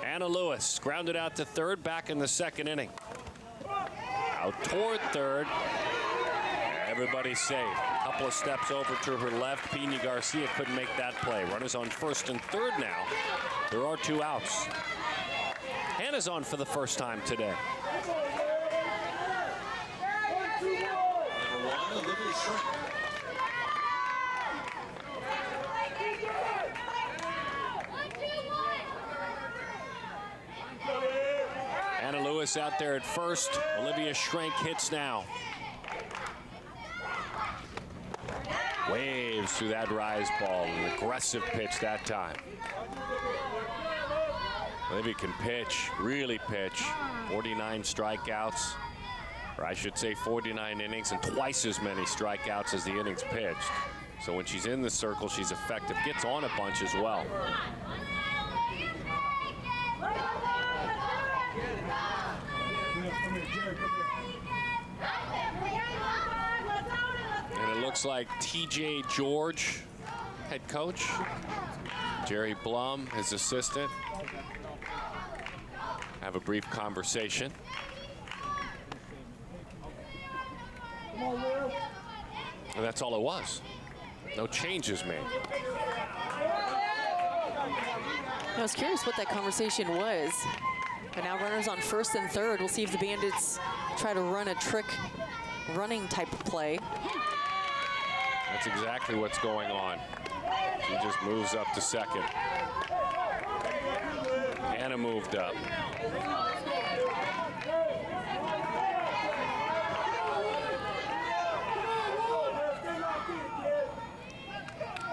Anna Lewis grounded out to third, back in the second inning. Out toward third. Everybody's safe. A couple of steps over to her left. Pena Garcia couldn't make that play. Runners on first and third now. There are 2 outs. Hannah's on for the first time today. Anna Lewis out there at first. Olivia Schrenk hits now. Waves through that rise ball. An aggressive pitch that time. Olivia can pitch, really pitch. 49 strikeouts, or I should say 49 innings, and twice as many strikeouts as the innings pitched. So when she's in the circle, she's effective. Gets on a bunch as well. And it looks like TJ George, head coach. Jerry Blum, his assistant, have a brief conversation. And that's all it was. No changes made.
I was curious what that conversation was. But now runners on first and third. We'll see if the Bandits try to run a trick running type of play.
That's exactly what's going on. She just moves up to second. Hannah moved up.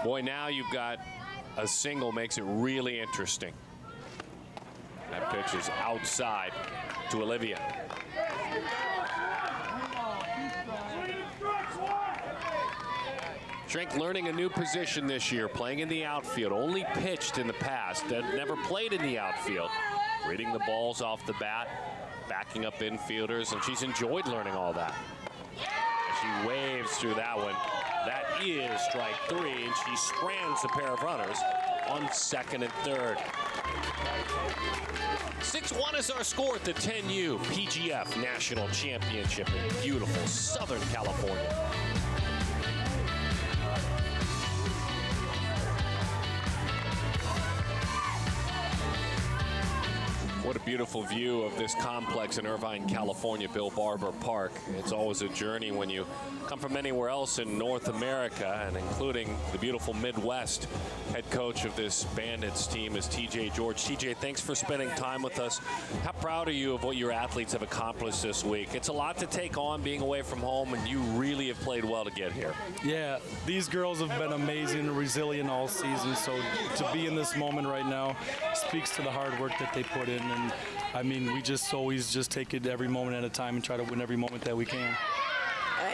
Boy, now you've got a single, makes it really interesting. That pitch is outside to Olivia. Shrink learning a new position this year, playing in the outfield. Only pitched in the past, never played in the outfield. Reading the balls off the bat, backing up infielders, and she's enjoyed learning all that. As she waves through that one. That is strike three, and she strands a pair of runners on second and third. 6-1 is our score at the 10U PGF National Championship in beautiful Southern California. What a beautiful view of this complex in Irvine, California, Bill Barber Park. It's always a journey when you come from anywhere else in North America, and including the beautiful Midwest. Head coach of this Bandits team is TJ George. TJ, thanks for spending time with us. How proud are you of what your athletes have accomplished this week? It's a lot to take on being away from home, and you really have played well to get here.
Yeah, these girls have been amazing and resilient all season, so to be in this moment right now speaks to the hard work that they put in. And I mean, we just always just take it every moment at a time and try to win every moment that we can.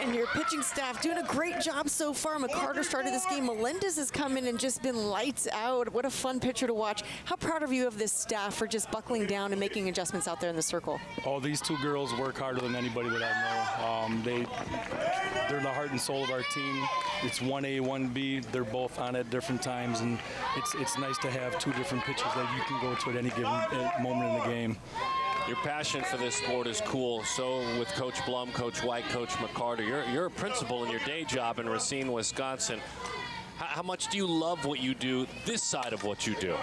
And your pitching staff doing a great job so far. McCarter started this game. Melendez has come in and just been lights out. What a fun pitcher to watch. How proud are you of this staff for just buckling down and making adjustments out there in the circle?
Oh, these two girls work harder than anybody that I know. They're the heart and soul of our team. It's 1A, 1B. They're both on at different times, and it's nice to have two different pitchers that you can go to at any given moment in the game.
Your passion for this sport is cool. So with Coach Blum, Coach White, Coach McCarter, you're a principal in your day job in Racine, Wisconsin. How much do you love what you do, this side of what you do?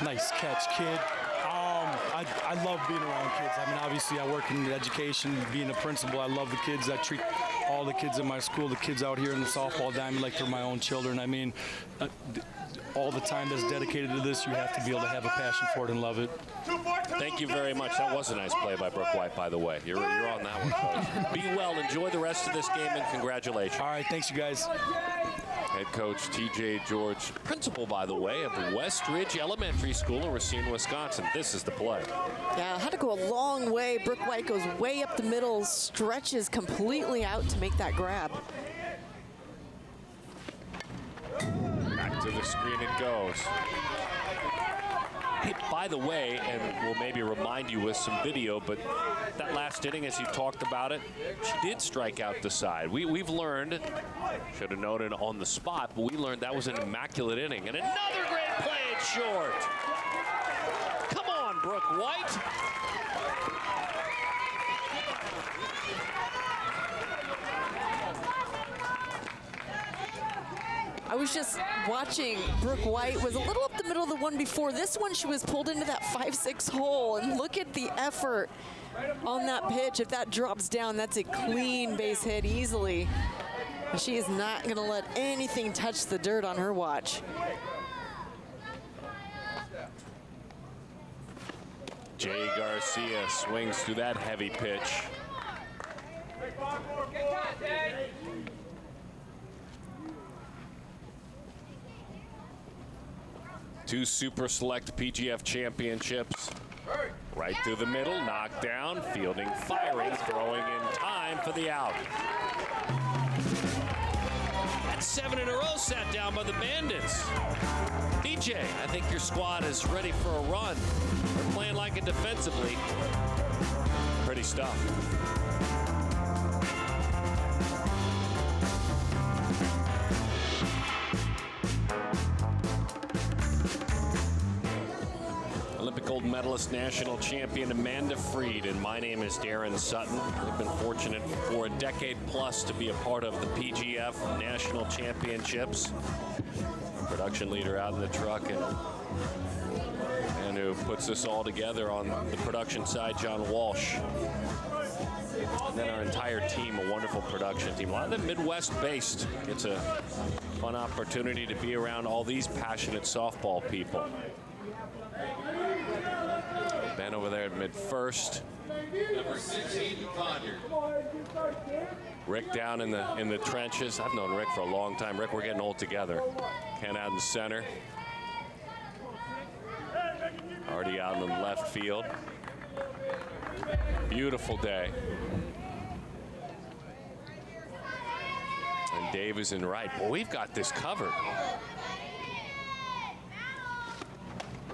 Nice catch, kid. I love being around kids. I mean, obviously, I work in education. Being a principal, I love the kids. I treat all the kids in my school, the kids out here in the softball diamond, like they're my own children. I mean, all the time that's dedicated to this, you have to be able to have a passion for it and love it.
Thank you very much. That was a nice play by Brooke White, by the way. You're on that one, Coach. Be well. Enjoy the rest of this game, and congratulations.
All right. Thanks, you guys.
Head coach TJ George, principal, by the way, of West Ridge Elementary School in Racine, Wisconsin. This is the play.
Yeah, had to go a long way. Brooke White goes way up the middle, stretches completely out to make that grab.
Back to the screen it goes. Hey, by the way, and we'll maybe remind you with some video, but that last inning, as you talked about it, she did strike out the side. We've learned, should have known it on the spot, but we learned that was an immaculate inning. And another great play at short. Come on, Brooke White.
I was just watching. Brooke White was a little up the middle of the one before. This one, she was pulled into that 5-6 hole. And look at the effort on that pitch. If that drops down, that's a clean base hit easily. She is not going to let anything touch the dirt on her watch.
Jay Garcia swings through that heavy pitch. 2 Super Select PGF championships. Right through the middle, knocked down, fielding, firing, throwing in time for the out. That's 7 in a row sat down by the Bandits. DJ, I think your squad is ready for a run. They're playing like it defensively. Pretty stuff. Olympic gold medalist, national champion Amanda Freed, and my name is Darren Sutton. I've been fortunate for a decade plus to be a part of the PGF National Championships. Production leader out in the truck, and who puts this all together on the production side, John Walsh. And then our entire team, a wonderful production team. A lot of them Midwest-based. It's a fun opportunity to be around all these passionate softball people. Ben over there at mid-first.
Number 6, Hayden Condor.
Rick down in the trenches. I've known Rick for a long time. Rick, we're getting old together. Ken out in the center. Already out in the left field. Beautiful day. And Dave is in right. Boy, we've got this covered.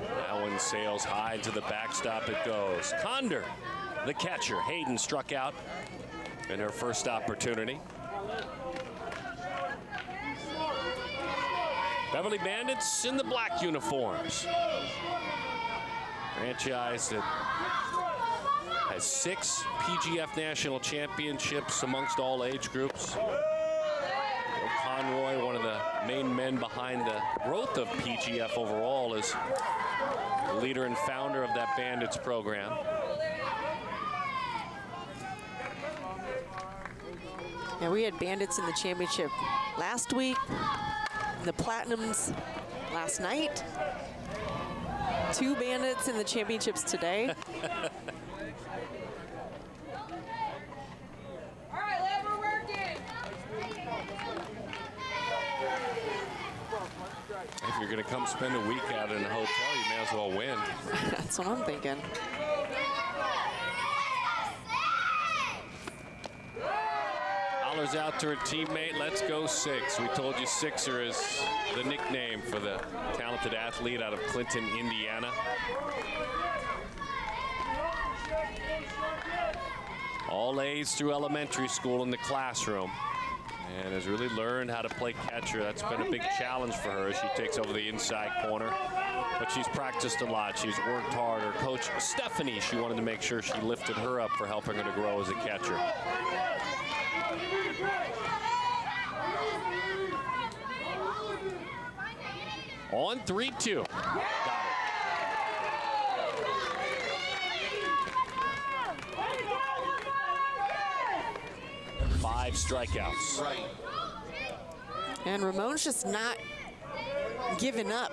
That one sails high into the backstop. It goes. Condor, the catcher. Hayden struck out in her first opportunity. Beverly Bandits in the black uniforms. Franchise that has 6 PGF national championships amongst all age groups. Conroy, one of the main men behind the growth of PGF overall, is the leader and founder of that Bandits program.
Yeah, we had Bandits in the championship last week, the Platinums last night, 2 Bandits in the championships today.
If you're going to come spend a week out in a hotel, you may as well win.
That's what I'm thinking.
Hollers out to her teammate, let's go 6. We told you Sixer is the nickname for the talented athlete out of Clinton, Indiana. All A's through elementary school in the classroom. And has really learned how to play catcher. That's been a big challenge for her as she takes over the inside corner. But she's practiced a lot. She's worked hard. Her coach, Stephanie, she wanted to make sure she lifted her up for helping her to grow as a catcher. On 3-2. Got it. 5 strikeouts.
Right.
And Ramon's just not giving up,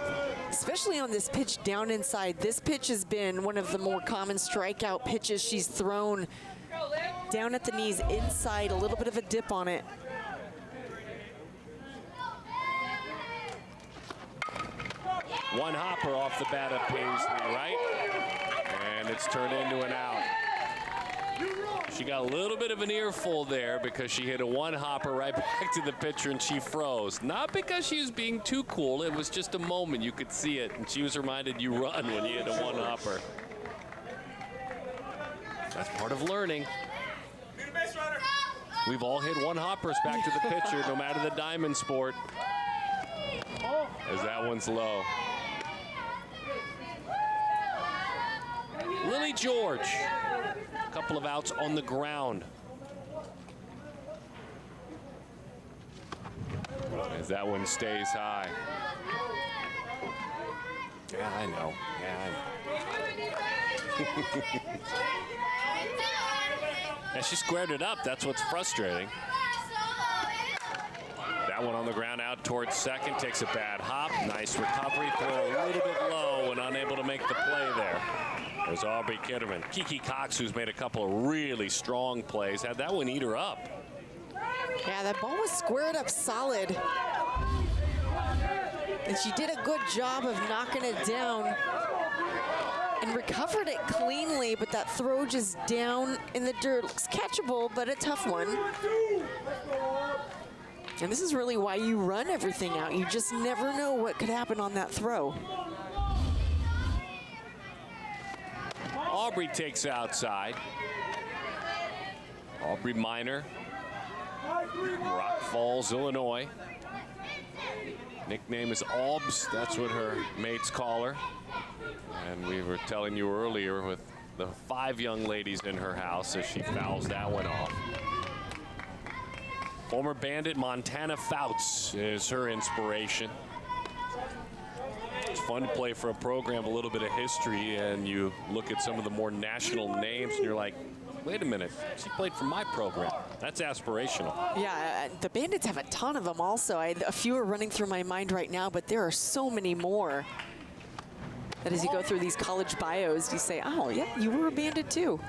especially on this pitch down inside. This pitch has been one of the more common strikeout pitches she's thrown down at the knees inside, a little bit of a dip on it.
One hopper off the bat of Paisley, right? And it's turned into an out. She got a little bit of an earful there because she hit a one hopper right back to the pitcher and she froze. Not because she was being too cool, it was just a moment, you could see it. And she was reminded, you run when you hit a one hopper. That's part of learning. We've all hit one hoppers back to the pitcher, no matter the diamond sport. As that one's low. Lily George. A couple of outs on the ground. As that one stays high. Yeah, I know. And she squared it up. That's what's frustrating. That one on the ground out towards second. Takes a bad hop. Nice recovery. Throw a little bit low and unable to make the play there. There's Aubrey Kitterman. Kiki Cox, who's made a couple of really strong plays, had that one eat her up.
Yeah, that ball was squared up solid. And she did a good job of knocking it down and recovered it cleanly, but that throw just down in the dirt. Looks catchable, but a tough one. And this is really why you run everything out. You just never know what could happen on that throw.
Aubrey takes outside. Aubrey Minor, Rock Falls, Illinois. Nickname is Aubs. That's what her mates call her. And we were telling you earlier with the 5 young ladies in her house as she fouls that one off. Former Bandit Montana Fouts is her inspiration. It's fun to play for a program, a little bit of history, and you look at some of the more national names and you're like, wait a minute, she played for my program. That's aspirational.
Yeah, the Bandits have a ton of them also. A few are running through my mind right now, but there are so many more that as you go through these college bios, you say, oh, yeah, you were a Bandit too.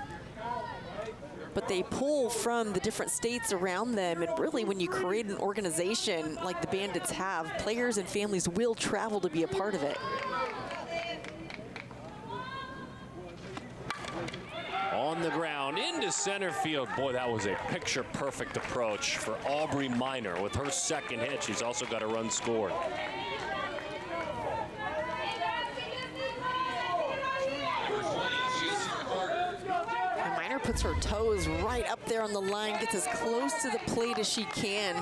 But they pull from the different states around them, and really when you create an organization like the Bandits have, players and families will travel to be a part of it.
On the ground, into center field. Boy, that was a picture-perfect approach for Aubrey Minor. With her second hit, she's also got a run scored.
And Minor puts her toes right up there on the line, gets as close to the plate as she can,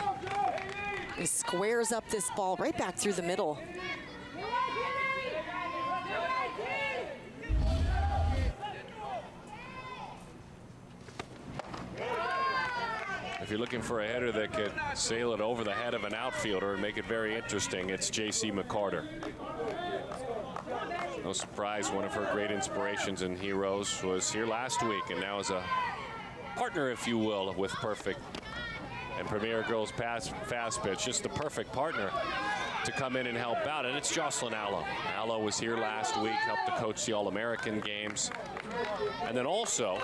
and squares up this ball right back through the middle.
If you're looking for a hitter that could sail it over the head of an outfielder and make it very interesting, it's J.C. McCarter. No surprise, one of her great inspirations and heroes was here last week, and now is a partner, if you will, with Perfect and Premier Girls Fast Pitch. Just the perfect partner to come in and help out, and it's Jocelyn Allo. Allo was here last week, helped to coach the All-American games. And then also,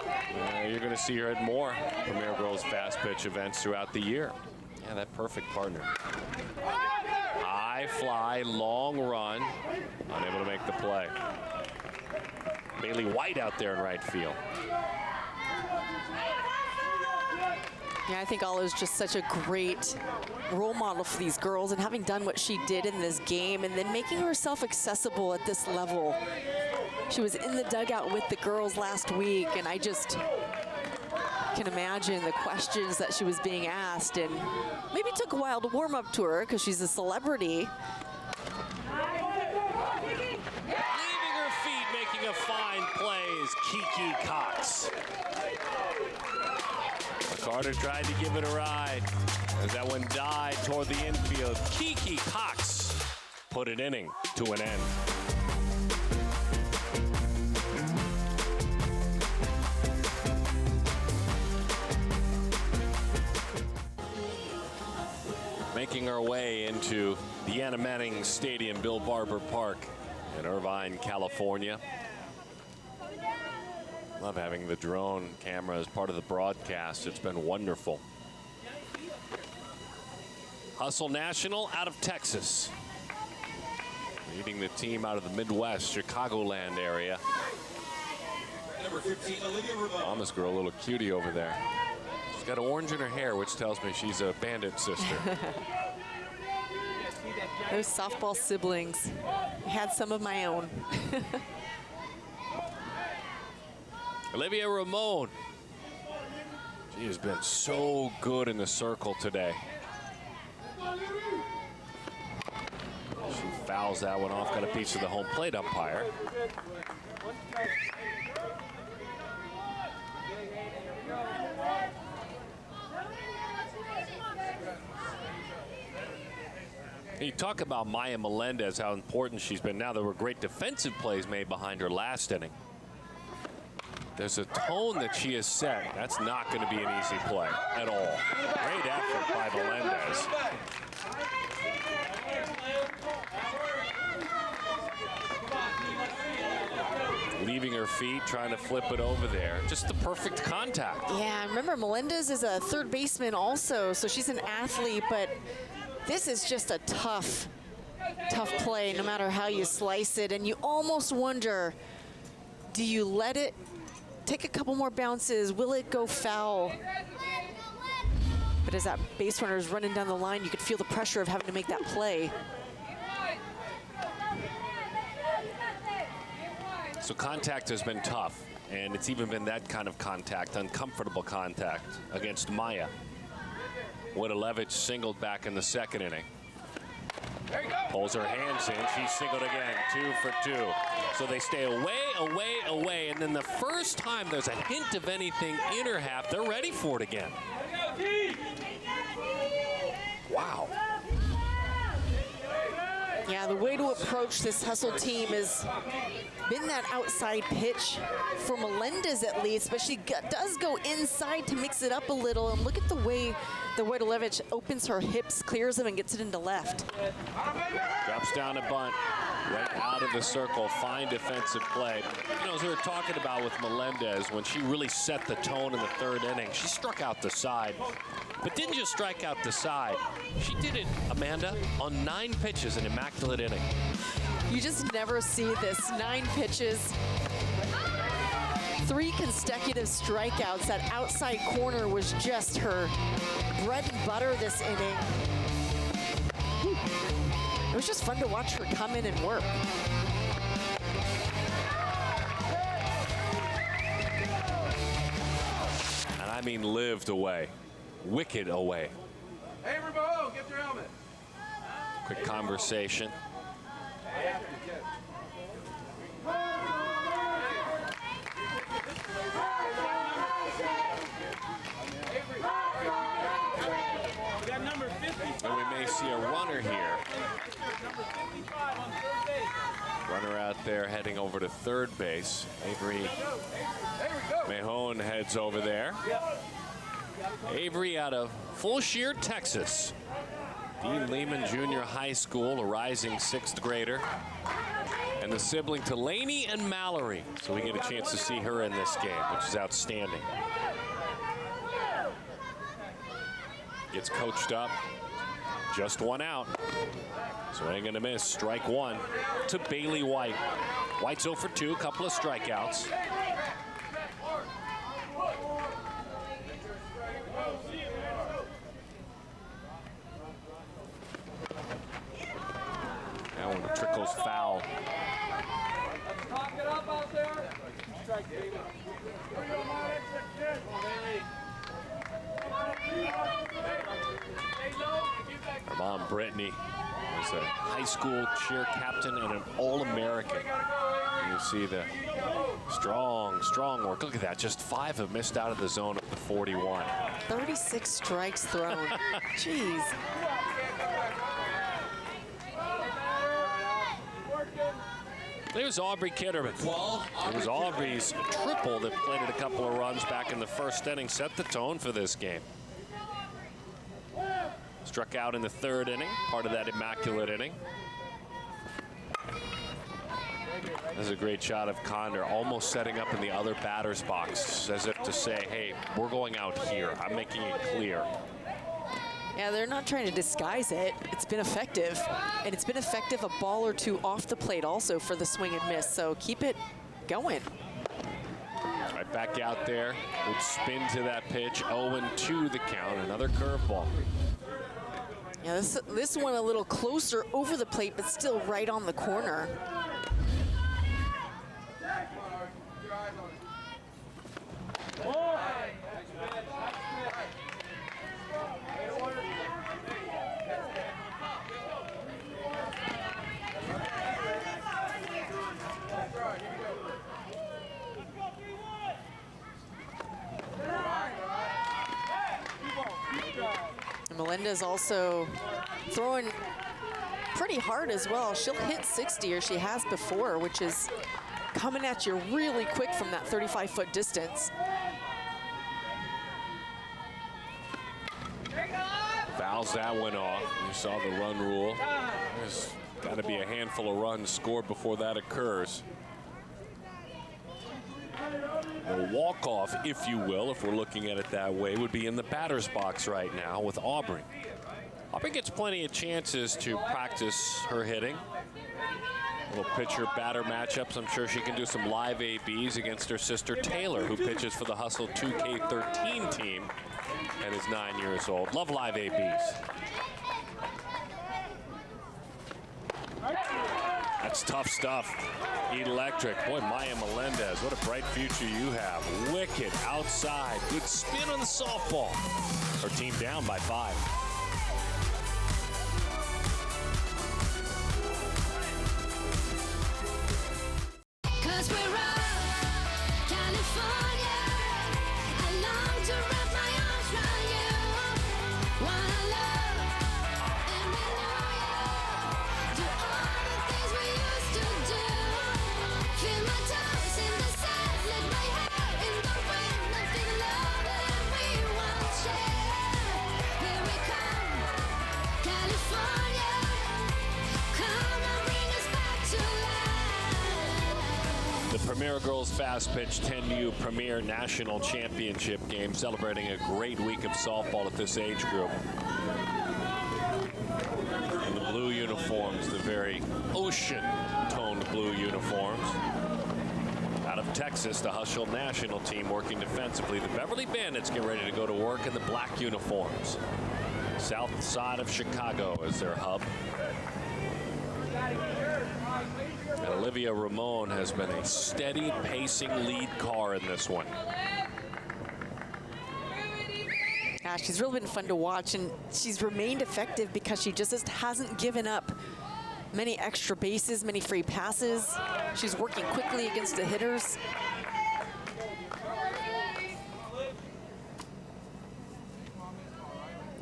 you're going to see her at more Premier Girls Fast Pitch events throughout the year. Yeah, that perfect partner. High fly, long run, unable to make the play. Bailey White out there in right field.
Yeah, I think Allo is just such a great role model for these girls, and having done what she did in this game and then making herself accessible at this level. She was in the dugout with the girls last week, and I just can imagine the questions that she was being asked, and maybe took a while to warm up to her because she's a celebrity.
Leaving her feet, making a fine play is Kiki Cox. Carter tried to give it a ride as that one died toward the infield. Kiki Cox put an inning to an end. Making our way into the Anna Manning Stadium, Bill Barber Park in Irvine, California. Love having the drone camera as part of the broadcast. It's been wonderful. Hustle National out of Texas. Leading the team out of the Midwest, Chicagoland area.
Number 15, Olivia Ramon.
Mama's girl, a little cutie over there. She's got orange in her hair, which tells me she's a Bandit sister.
Those softball siblings. I had some of my own.
Olivia Ramon. She has been so good in the circle today. She fouls that one off, got a piece of the home plate umpire. You talk about Maya Melendez, how important she's been. Now there were great defensive plays made behind her last inning. There's a tone that she has set. That's not going to be an easy play at all. Great effort by Melendez. Leaving her feet, trying to flip it over there. Just the perfect contact.
Yeah, remember Melendez is a third baseman also, so she's an athlete, but this is just a tough tough play no matter how you slice it, and you almost wonder, do you let it take a couple more bounces? Will it go foul? But as that base runner is running down the line, you could feel the pressure of having to make that play.
So contact has been tough, and it's even been that kind of contact, uncomfortable contact against Maya. Wojtolewicz singled back in the second inning. Pulls her hands in, she's singled again, 2 for 2. So they stay away, away, away, and then the first time there's a hint of anything in her half, they're ready for it again. Wow.
Yeah, the way to approach this hustle team has been that outside pitch for Melendez at least, but she does go inside to mix it up a little. And look at the way the Wojtolewicz opens her hips, clears them, and gets it into left.
Drops down a bunt, right out of the circle, fine defensive play. You know, as we were talking about with Melendez, when she really set the tone in the third inning, she struck out the side, but didn't just strike out the side. She did it, Amanda, on 9 pitches, an immaculate inning.
You just never see this. 9 pitches, 3 consecutive strikeouts. That outside corner was just her bread and butter this inning. It was just fun to watch her come in and work.
And I mean lived away, wicked away.
Hey, Rambo, get your helmet.
Quick conversation. And we may see a runner here. Runner out there heading over to third base. Avery Mahone heads over there. Avery out of Full Shear, Texas. Dean Lehman Junior High School, a rising 6th grader. And the sibling to Laney and Mallory. So we get a chance to see her in this game, which is outstanding. Gets coached up. Just 1 out. So ain't gonna miss. Strike 1 to Bailey White. White's 0 for 2, couple of strikeouts. That one trickles foul.
Talk it up out there. Strike, Bailey.
Her mom, Brittany, was a high school cheer captain and an All-American. You see the strong, strong work. Look at that, just 5 have missed out of the zone of the 41.
36 strikes thrown. Jeez.
There's Aubrey Kitterman. It was Aubrey's triple that planted a couple of runs back in the first inning, set the tone for this game. Struck out in the 3rd inning, part of that immaculate inning. There's a great shot of Condor almost setting up in the other batter's box, as if to say, hey, we're going out here. I'm making it clear.
Yeah, they're not trying to disguise it. It's been effective. And it's been effective a ball or 2 off the plate also for the swing and miss. So keep it going.
Right back out there. Good spin to that pitch. 0-2 the count. Another curveball.
Yeah, this one a little closer over the plate, but still right on the corner. And Melendez also throwing pretty hard as well. She'll hit 60, or she has before, which is coming at you really quick from that 35-foot distance.
Fouls that one off. You saw the run rule. There's got to be a handful of runs scored before that occurs. The walk-off, if you will, if we're looking at it that way, would be in the batter's box right now with Aubrey. Aubrey gets plenty of chances to practice her hitting. Little pitcher-batter matchups. I'm sure she can do some live ABs against her sister Taylor, who pitches for the Hustle 2K13 team and is 9 years old. Love live ABs. That's tough stuff. Electric. Boy, Maya Melendez, what a bright future you have. Wicked outside. Good spin on the softball. Her team down by 5. Premier Girls Fast Pitch 10U Premier National Championship game, celebrating a great week of softball at this age group. In the blue uniforms, the very ocean-toned blue uniforms. Out of Texas, the Hustle national team working defensively. The Beverly Bandits get ready to go to work in the black uniforms. South side of Chicago is their hub. And Olivia Ramon has been a steady pacing lead car in this one.
Yeah, she's really been fun to watch, and she's remained effective because she just hasn't given up many extra bases, many free passes. She's working quickly against the hitters.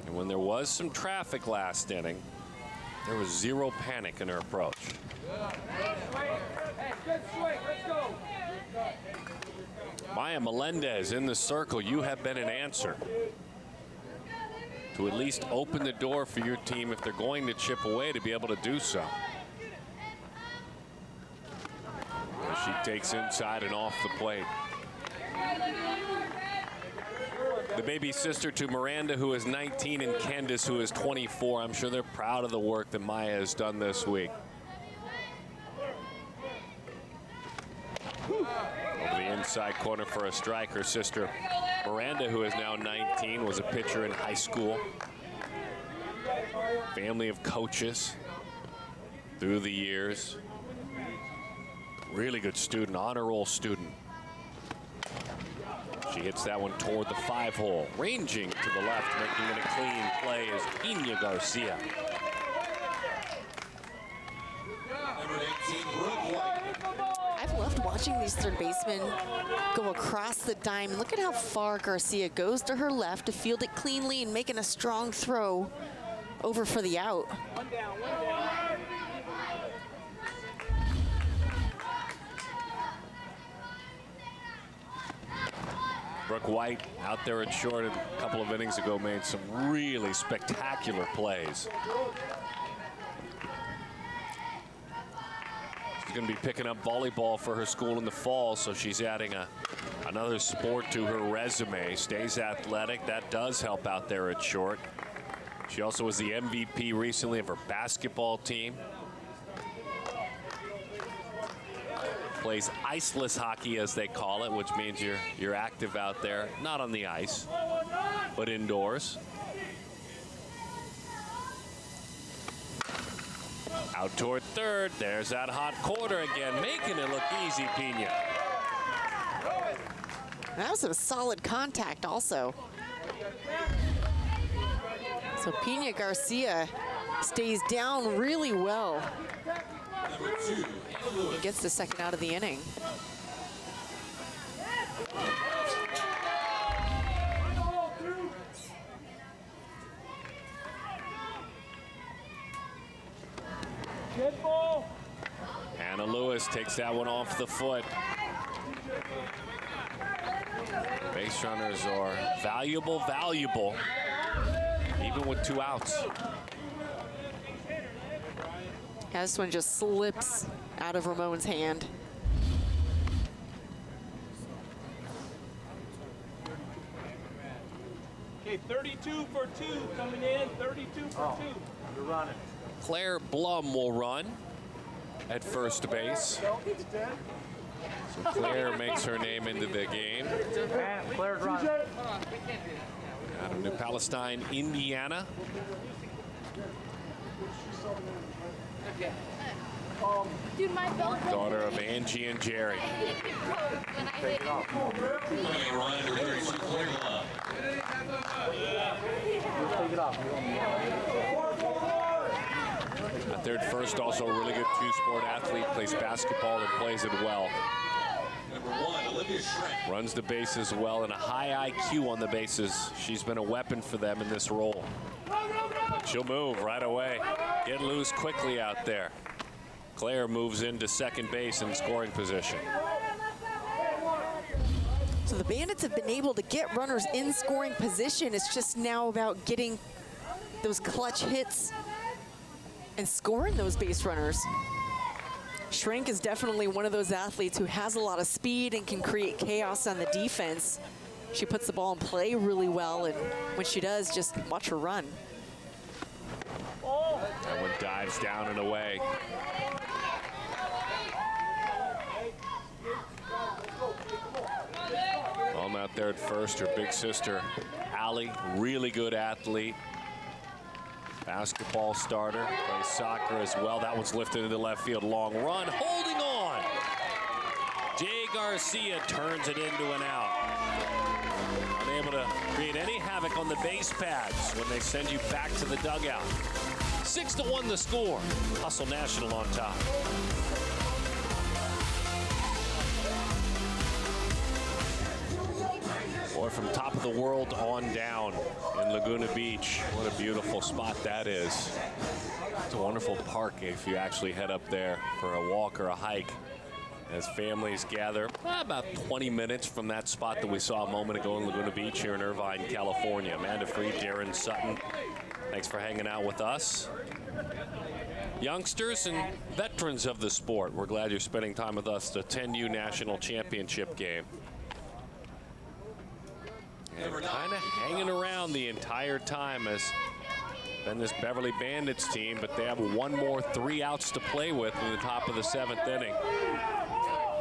And when there was some traffic last inning, there was zero panic in her approach. Maya Melendez in the circle. You have been an answer to at least open the door for your team if they're going to chip away, to be able to do so. As she takes inside and off the plate. The baby sister to Miranda, who is 19, and Candace, who is 24. I'm sure they're proud of the work that Maya has done this week. Over the inside corner for a strike. Her sister Miranda, who is now 19, was a pitcher in high school. Family of coaches through the years. Really good student, honor roll student. She hits that one toward the 5-hole. Ranging to the left, making it a clean play is Pina Garcia.
I've loved watching these third basemen go across the diamond. Look at how far Garcia goes to her left to field it cleanly and making a strong throw over for the out.
One down, one down.
Brooke White out there at short a couple of innings ago made some really spectacular plays. She's going to be picking up volleyball for her school in the fall, so she's adding another sport to her resume. Stays athletic. That does help out there at short. She also was the MVP recently of her basketball team. Plays iceless hockey, as they call it, which means you're active out there, not on the ice, but indoors. Out toward third. There's that hot corner again, making it look easy, Pina.
That was a solid contact also. So Pina Garcia stays down really well. He gets the second out of the inning.
Good ball.
Anna Lewis takes that one off the foot. Base runners are valuable, even with 2 outs.
Yeah, this one just slips out of Ramon's hand.
Okay, 32 for 2 coming in, 32 for 2. You're running.
Claire Blum will run at first base. So Claire makes her name into the game.
And Claire's running.
Out of New Palestine, Indiana.
Dude, my belt.
Daughter of Angie and Jerry.
Take it off. Take it off.
At third first, also a really good two-sport athlete, plays basketball and plays it well. Runs the bases well and a high IQ on the bases. She's been a weapon for them in this role. She'll move right away. Get loose quickly out there. Claire moves into second base in scoring position.
So the Bandits have been able to get runners in scoring position. It's just now about getting those clutch hits and scoring those base runners. Schrank is definitely one of those athletes who has a lot of speed and can create chaos on the defense. She puts the ball in play really well, and when she does, just watch her run.
That one dives down and away. Home out there at first, her big sister, Allie, really good athlete. Basketball starter, plays soccer as well. That one's lifted into left field, long run, holding on. Jay Garcia turns it into an out. Unable to create any havoc on the base pads when they send you back to the dugout. 6-1 the score. Hustle National on top. Boy, from top of the world on down in Laguna Beach. What a beautiful spot that is. It's a wonderful park if you actually head up there for a walk or a hike. As families gather about 20 minutes from that spot that we saw a moment ago in Laguna Beach here in Irvine, California. Amanda Freed, Darren Sutton, thanks for hanging out with us. Youngsters and veterans of the sport, we're glad you're spending time with us. The 10U National Championship game. And we're kind of hanging around the entire time as been this Beverly Bandits team, but they have one more 3 outs to play with in the top of the 7th inning.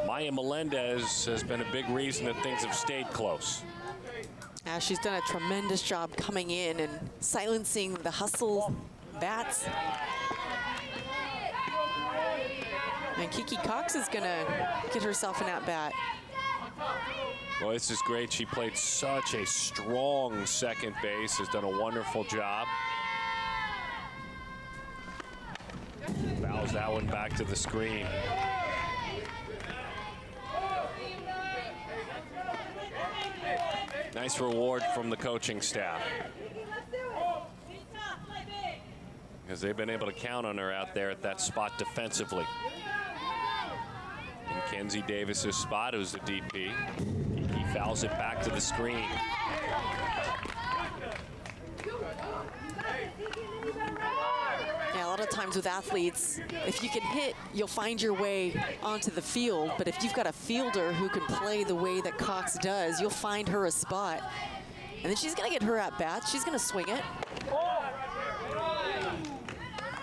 Maya Melendez has been a big reason that things have stayed close.
She's done a tremendous job coming in and silencing the hustle bats. And Kiki Cox is gonna get herself an at-bat.
Well, this is great. She played such a strong second base, has done a wonderful job. Fouls that one back to the screen. Nice reward from the coaching staff, because they've been able to count on her out there at that spot defensively. In Kenzie Davis's spot, who's the DP. He fouls it back to the screen.
Yeah, a lot of times with athletes, if you can hit, you'll find your way onto the field. But if you've got a fielder who can play the way that Cox does, you'll find her a spot. And then she's going to get her at bat. She's going to swing it.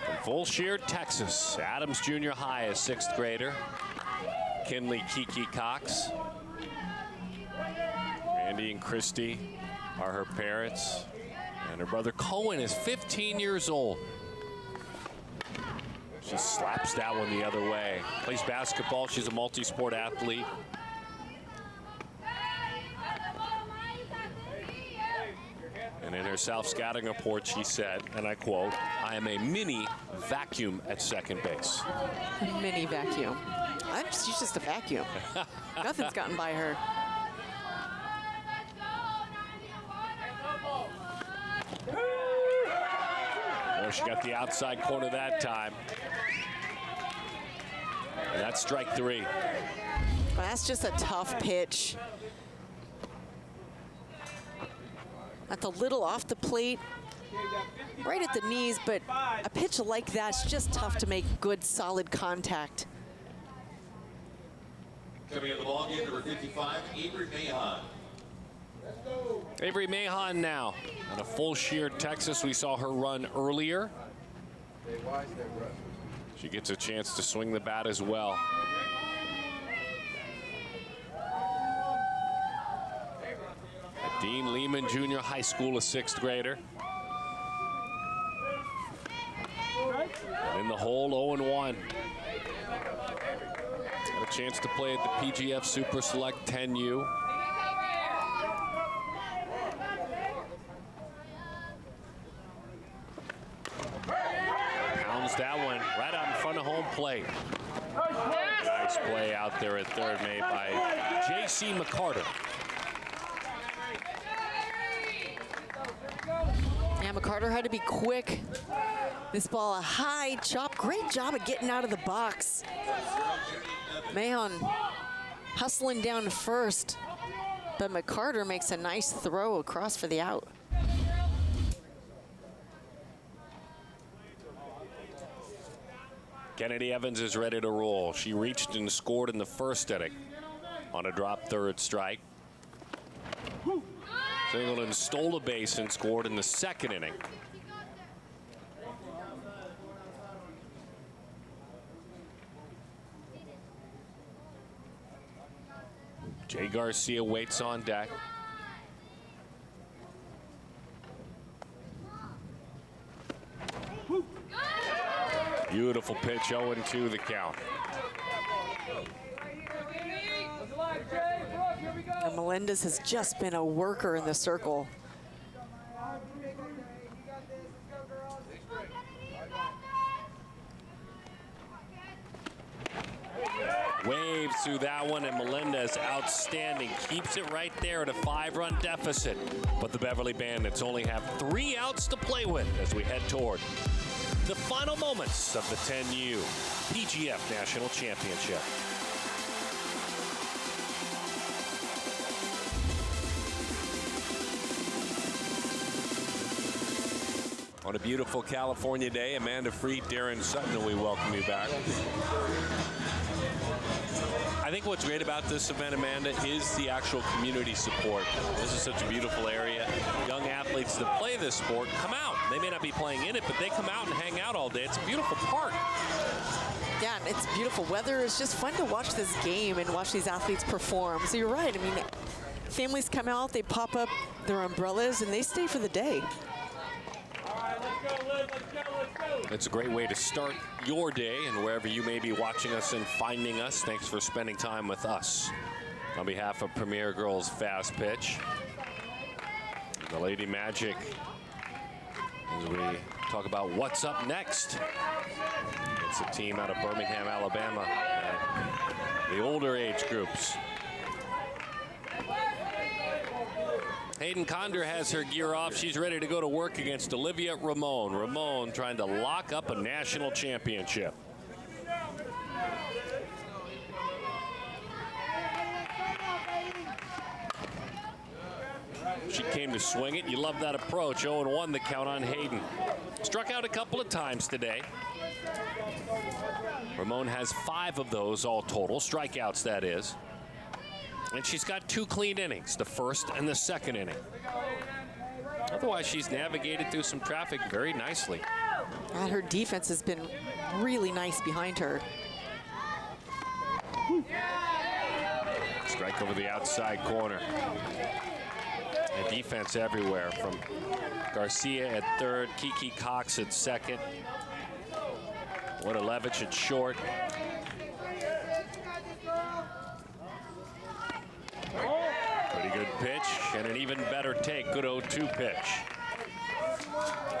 From Fulshear, Texas, Adams Junior High, a 6th grader. Kinley Kiki Cox. Randy and Christy are her parents. And her brother Cohen is 15 years old. She slaps that one the other way. Plays basketball. She's a multi-sport athlete. And in her self-scouting report, she said, and I quote, "I am a mini vacuum at second base."
Mini vacuum. She's just a vacuum. Nothing's gotten by her.
Oh, she got the outside corner that time. And that's strike 3.
Well, that's just a tough pitch. That's a little off the plate, right at the knees, but a pitch like that's just tough to make good, solid contact.
Coming in the ball game, number 55, Avery Mahon. Let's go.
Avery Mahon now on a full sheer Texas. We saw her run earlier. She gets a chance to swing the bat as well. At Dean Lehman Junior High School, a 6th grader. In the hole, 0-1. Got a chance to play at the PGF Super Select 10U. Pounds that one right out in front of home plate. Nice play out there at third, made by J.C. McCarter.
Yeah, McCarter had to be quick. This ball a high chop. Great job of getting out of the box. Mahon hustling down to first, but McCarter makes a nice throw across for the out.
Kennedy Evans is ready to roll. She reached and scored in the first inning on a drop third strike. Singled and stole a base and scored in the second inning. Jay Garcia waits on deck. Beautiful pitch, 0-2 the count.
And Melendez has just been a worker in the circle.
Waves through that one, and Melendez outstanding. Keeps it right there at a 5-run deficit. But the Beverly Bandits only have 3 outs to play with as we head toward the final moments of the 10U PGF National Championship. On a beautiful California day, Amanda Freed, Darren Sutton, we welcome you back. I think what's great about this event, Amanda, is the actual community support. This is such a beautiful area. Young athletes that play this sport come out. They may not be playing in it, but they come out and hang out all day. It's a beautiful park.
Yeah, and it's beautiful weather. It's just fun to watch this game and watch these athletes perform. So you're right. I mean, families come out, they pop up their umbrellas, and they stay for the day.
It's a great way to start your day, and wherever you may be watching us and finding us, thanks for spending time with us. On behalf of Premier Girls Fast Pitch, the Lady Magic, as we talk about what's up next. It's a team out of Birmingham, Alabama, the older age groups. Hayden Condor has her gear off. She's ready to go to work against Olivia Ramon. Ramon trying to lock up a national championship. She came to swing it. You love that approach. 0-1 the count on Hayden. Struck out a couple of times today. Ramon has 5 of those all total, strikeouts that is. And she's got 2 clean innings, the first and the second inning. Otherwise, she's navigated through some traffic very nicely.
And her defense has been really nice behind her.
Strike over the outside corner. And defense everywhere, from Garcia at third, Kiki Cox at second, Wodalevich at short. Pretty good pitch and an even better take. Good 0-2 pitch.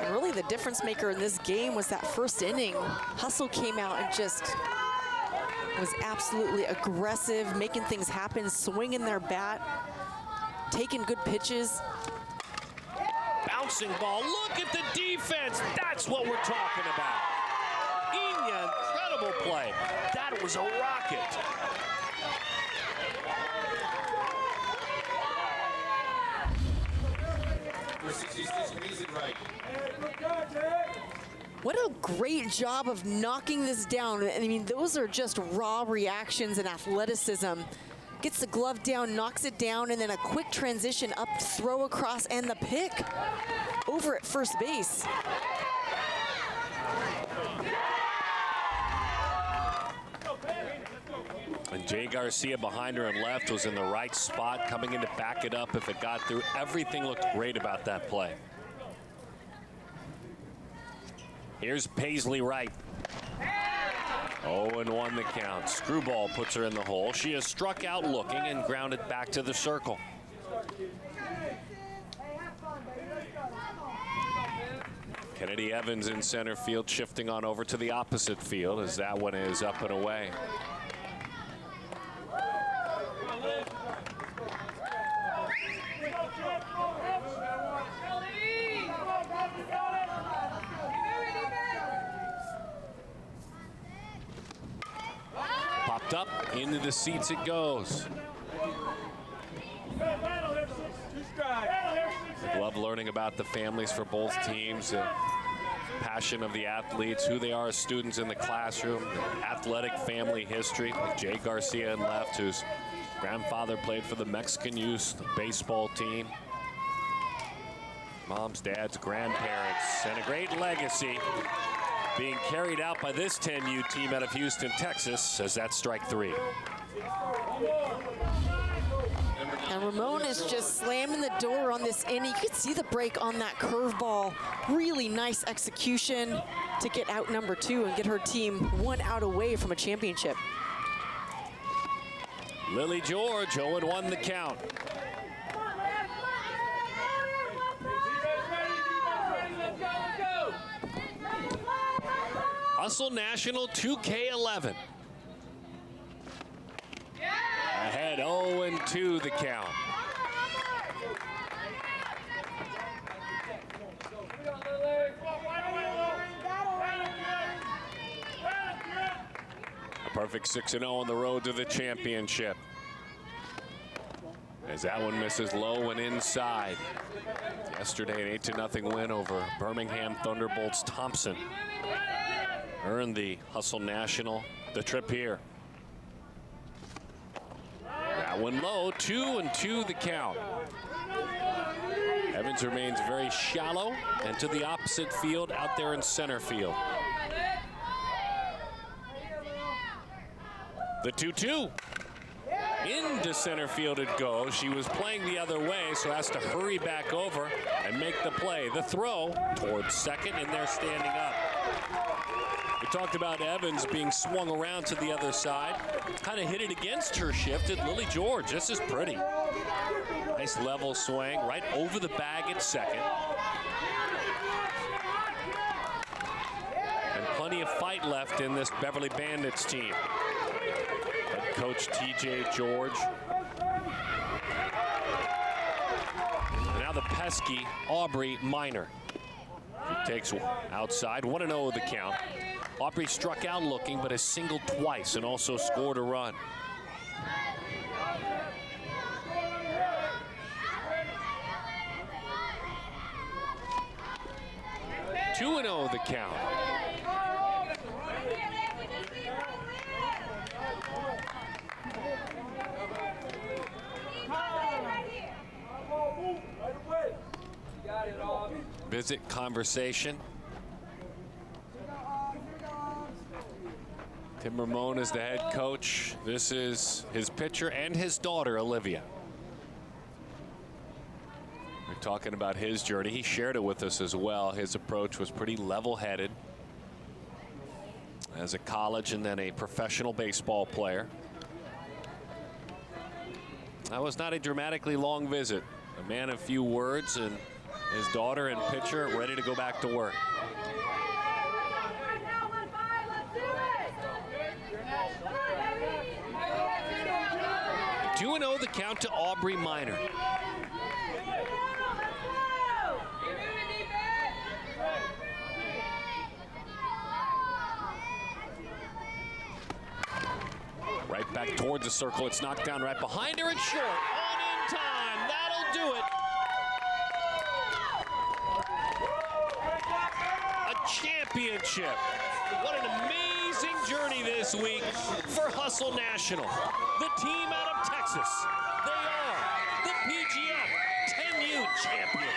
And really the difference maker in this game was that first inning. Hustle came out and just was absolutely aggressive, making things happen, swinging their bat, taking good pitches.
Bouncing ball. Look at the defense. That's what we're talking about. Enya, incredible play. That was a rocket.
What a great job of knocking this down. I mean, those are just raw reactions and athleticism. Gets the glove down, knocks it down, and then a quick transition up, throw across, and the pick over at first base.
And Jay Garcia behind her and left was in the right spot, coming in to back it up if it got through. Everything looked great about that play. Here's Paisley Wright. 0-1 the count. Screwball puts her in the hole. She is struck out looking and grounded back to the circle. Kennedy Evans in center field, shifting on over to the opposite field as that one is up and away. Popped up, into the seats it goes. I love learning about the families for both teams, the passion of the athletes, who they are as students in the classroom, athletic family history, like Jay Garcia in left, whose grandfather played for the Mexican youth baseball team. Moms, dads, grandparents, and a great legacy being carried out by this 10U team out of Houston, Texas, as that's strike 3.
And Ramon is just slamming the door on this inning. You could see the break on that curveball. Really nice execution to get out number 2 and get her team 1 out away from a championship.
Lily George, 0-1 the count. Hustle National 2K11. Ahead 0-2 the count. A perfect 6-0 on the road to the championship. As that one misses low and inside. Yesterday, an 8-0 win over Birmingham Thunderbolts Thompson earned the Hustle National the trip here. That one low, 2-2 the count. Evans remains very shallow and to the opposite field out there in center field. The 2-2. Into center field it goes. She was playing the other way, so has to hurry back over and make the play. The throw towards second, and they're standing up. We talked about Evans being swung around to the other side. Kind of hit it against her, shifted. Lily George, this is pretty. Nice level swing right over the bag at second. And plenty of fight left in this Beverly Bandits team. Head coach TJ George. And now the pesky Aubrey Minor. She takes outside, 1-0 the count. Aubrey struck out looking, but has singled twice and also scored a run. 2-0 the count. Visit conversation. Tim Ramon is the head coach. This is his pitcher and his daughter, Olivia. We're talking about his journey. He shared it with us as well. His approach was pretty level-headed as a college and then a professional baseball player. That was not a dramatically long visit. A man of few words, and his daughter and pitcher ready to go back to work. 2-0 the count to Aubrey Minor. Right back towards the circle. It's knocked down right behind her and short. On in time. That'll do it. A championship. What an amazing journey this week for Hustle National. The team out of Texas. They are the PGF 10U champions.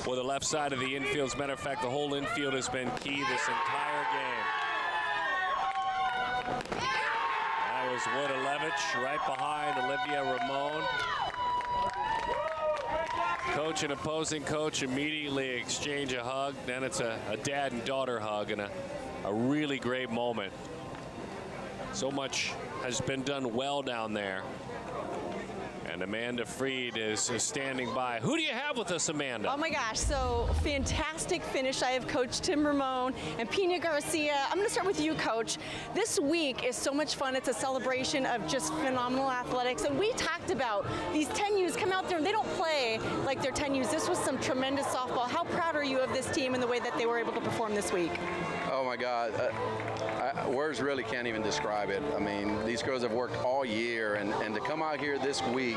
Well, the left side of the infield, as a matter of fact, the whole infield has been key this entire game. That was Woodalevich right behind Olivia Ramon. Coach and opposing coach immediately exchange a hug. Then it's a dad and daughter hug and a really great moment. So much has been done well down there. And Amanda Freed is standing by. Who do you have with us, Amanda?
Oh my gosh, so fantastic finish. I have Coach Tim Ramon and Pina Garcia. I'm going to start with you, Coach. This week is so much fun. It's a celebration of just phenomenal athletics. And we talked about these 10Us come out there and they don't play like they're 10Us. This was some tremendous softball. How proud are you of this team and the way that they were able to perform this week?
Oh my God, words really can't even describe it. I mean, these girls have worked all year, and to come out here this week,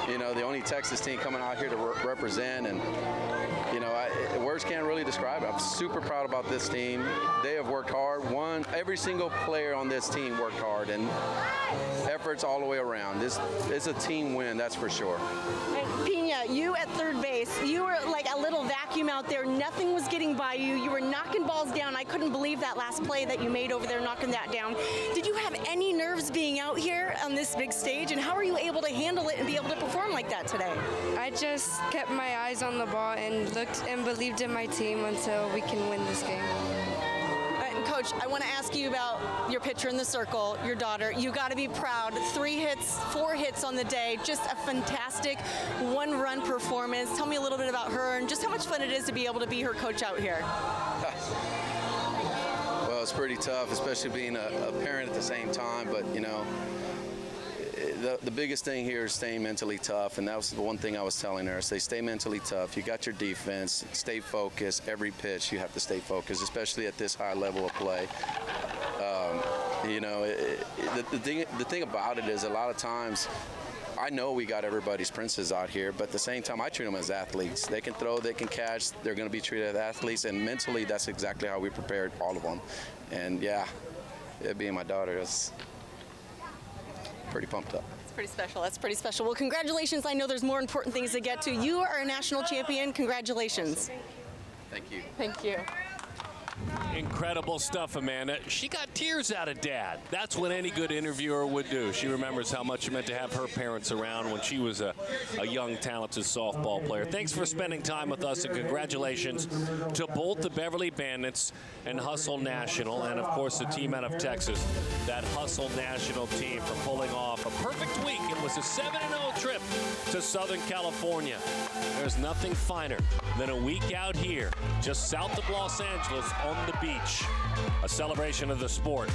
you know, the only Texas team coming out here to represent, and you know, words can't really describe it. I'm super proud about this team. They have worked hard. Every single player on this team worked hard, and efforts all the way around. This is a team win, that's for sure.
And Pina, you at third base, you were like a little vacuum out there. Nothing was getting by you. You were knocking balls down. I couldn't believe that last play that you made over there, knocking that down. Did you have any nerves being out here on this big stage, and how are you able to handle it and be able to perform like that today?
I just kept my eyes on the ball and looked and believed in my team until we can win this game.
Coach, I want to ask you about your pitcher in the circle, your daughter. You got to be proud. 3 hits, 4 hits on the day. Just a fantastic one-run performance. Tell me a little bit about her and just how much fun it is to be able to be her coach out here.
Well, it's pretty tough, especially being a parent at the same time. But, you know, the biggest thing here is staying mentally tough, and that was the one thing I was telling her. Say, stay mentally tough. You got your defense. Stay focused. Every pitch, you have to stay focused, especially at this high level of play. You know, the thing about it is a lot of times, I know we got everybody's princes out here, but at the same time, I treat them as athletes. They can throw, they can catch, they're going to be treated as athletes, and mentally, that's exactly how we prepared all of them. And yeah, it being my daughter, it's pretty pumped up.
It's pretty special. That's pretty special. Well, congratulations. I know there's more important things to get to. You are a national champion. Congratulations.
Thank you.
Thank you.
Incredible stuff, Amanda. She got tears out of Dad. That's what any good interviewer would do. She remembers how much it meant to have her parents around when she was a young, talented softball player. Thanks for spending time with us, and congratulations to both the Beverly Bandits and Hustle National, and of course the team out of Texas, that Hustle National team, for pulling off a perfect week. It was a 7-0 trip to Southern California. There's nothing finer than a week out here, just south of Los Angeles, on the beach. A celebration of the sport.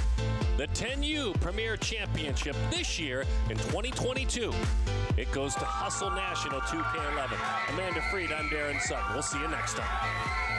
The 10U Premier Championship this year in 2022. It goes to Hustle National 2K11. Amanda Freed, I'm Darren Sutton. We'll see you next time.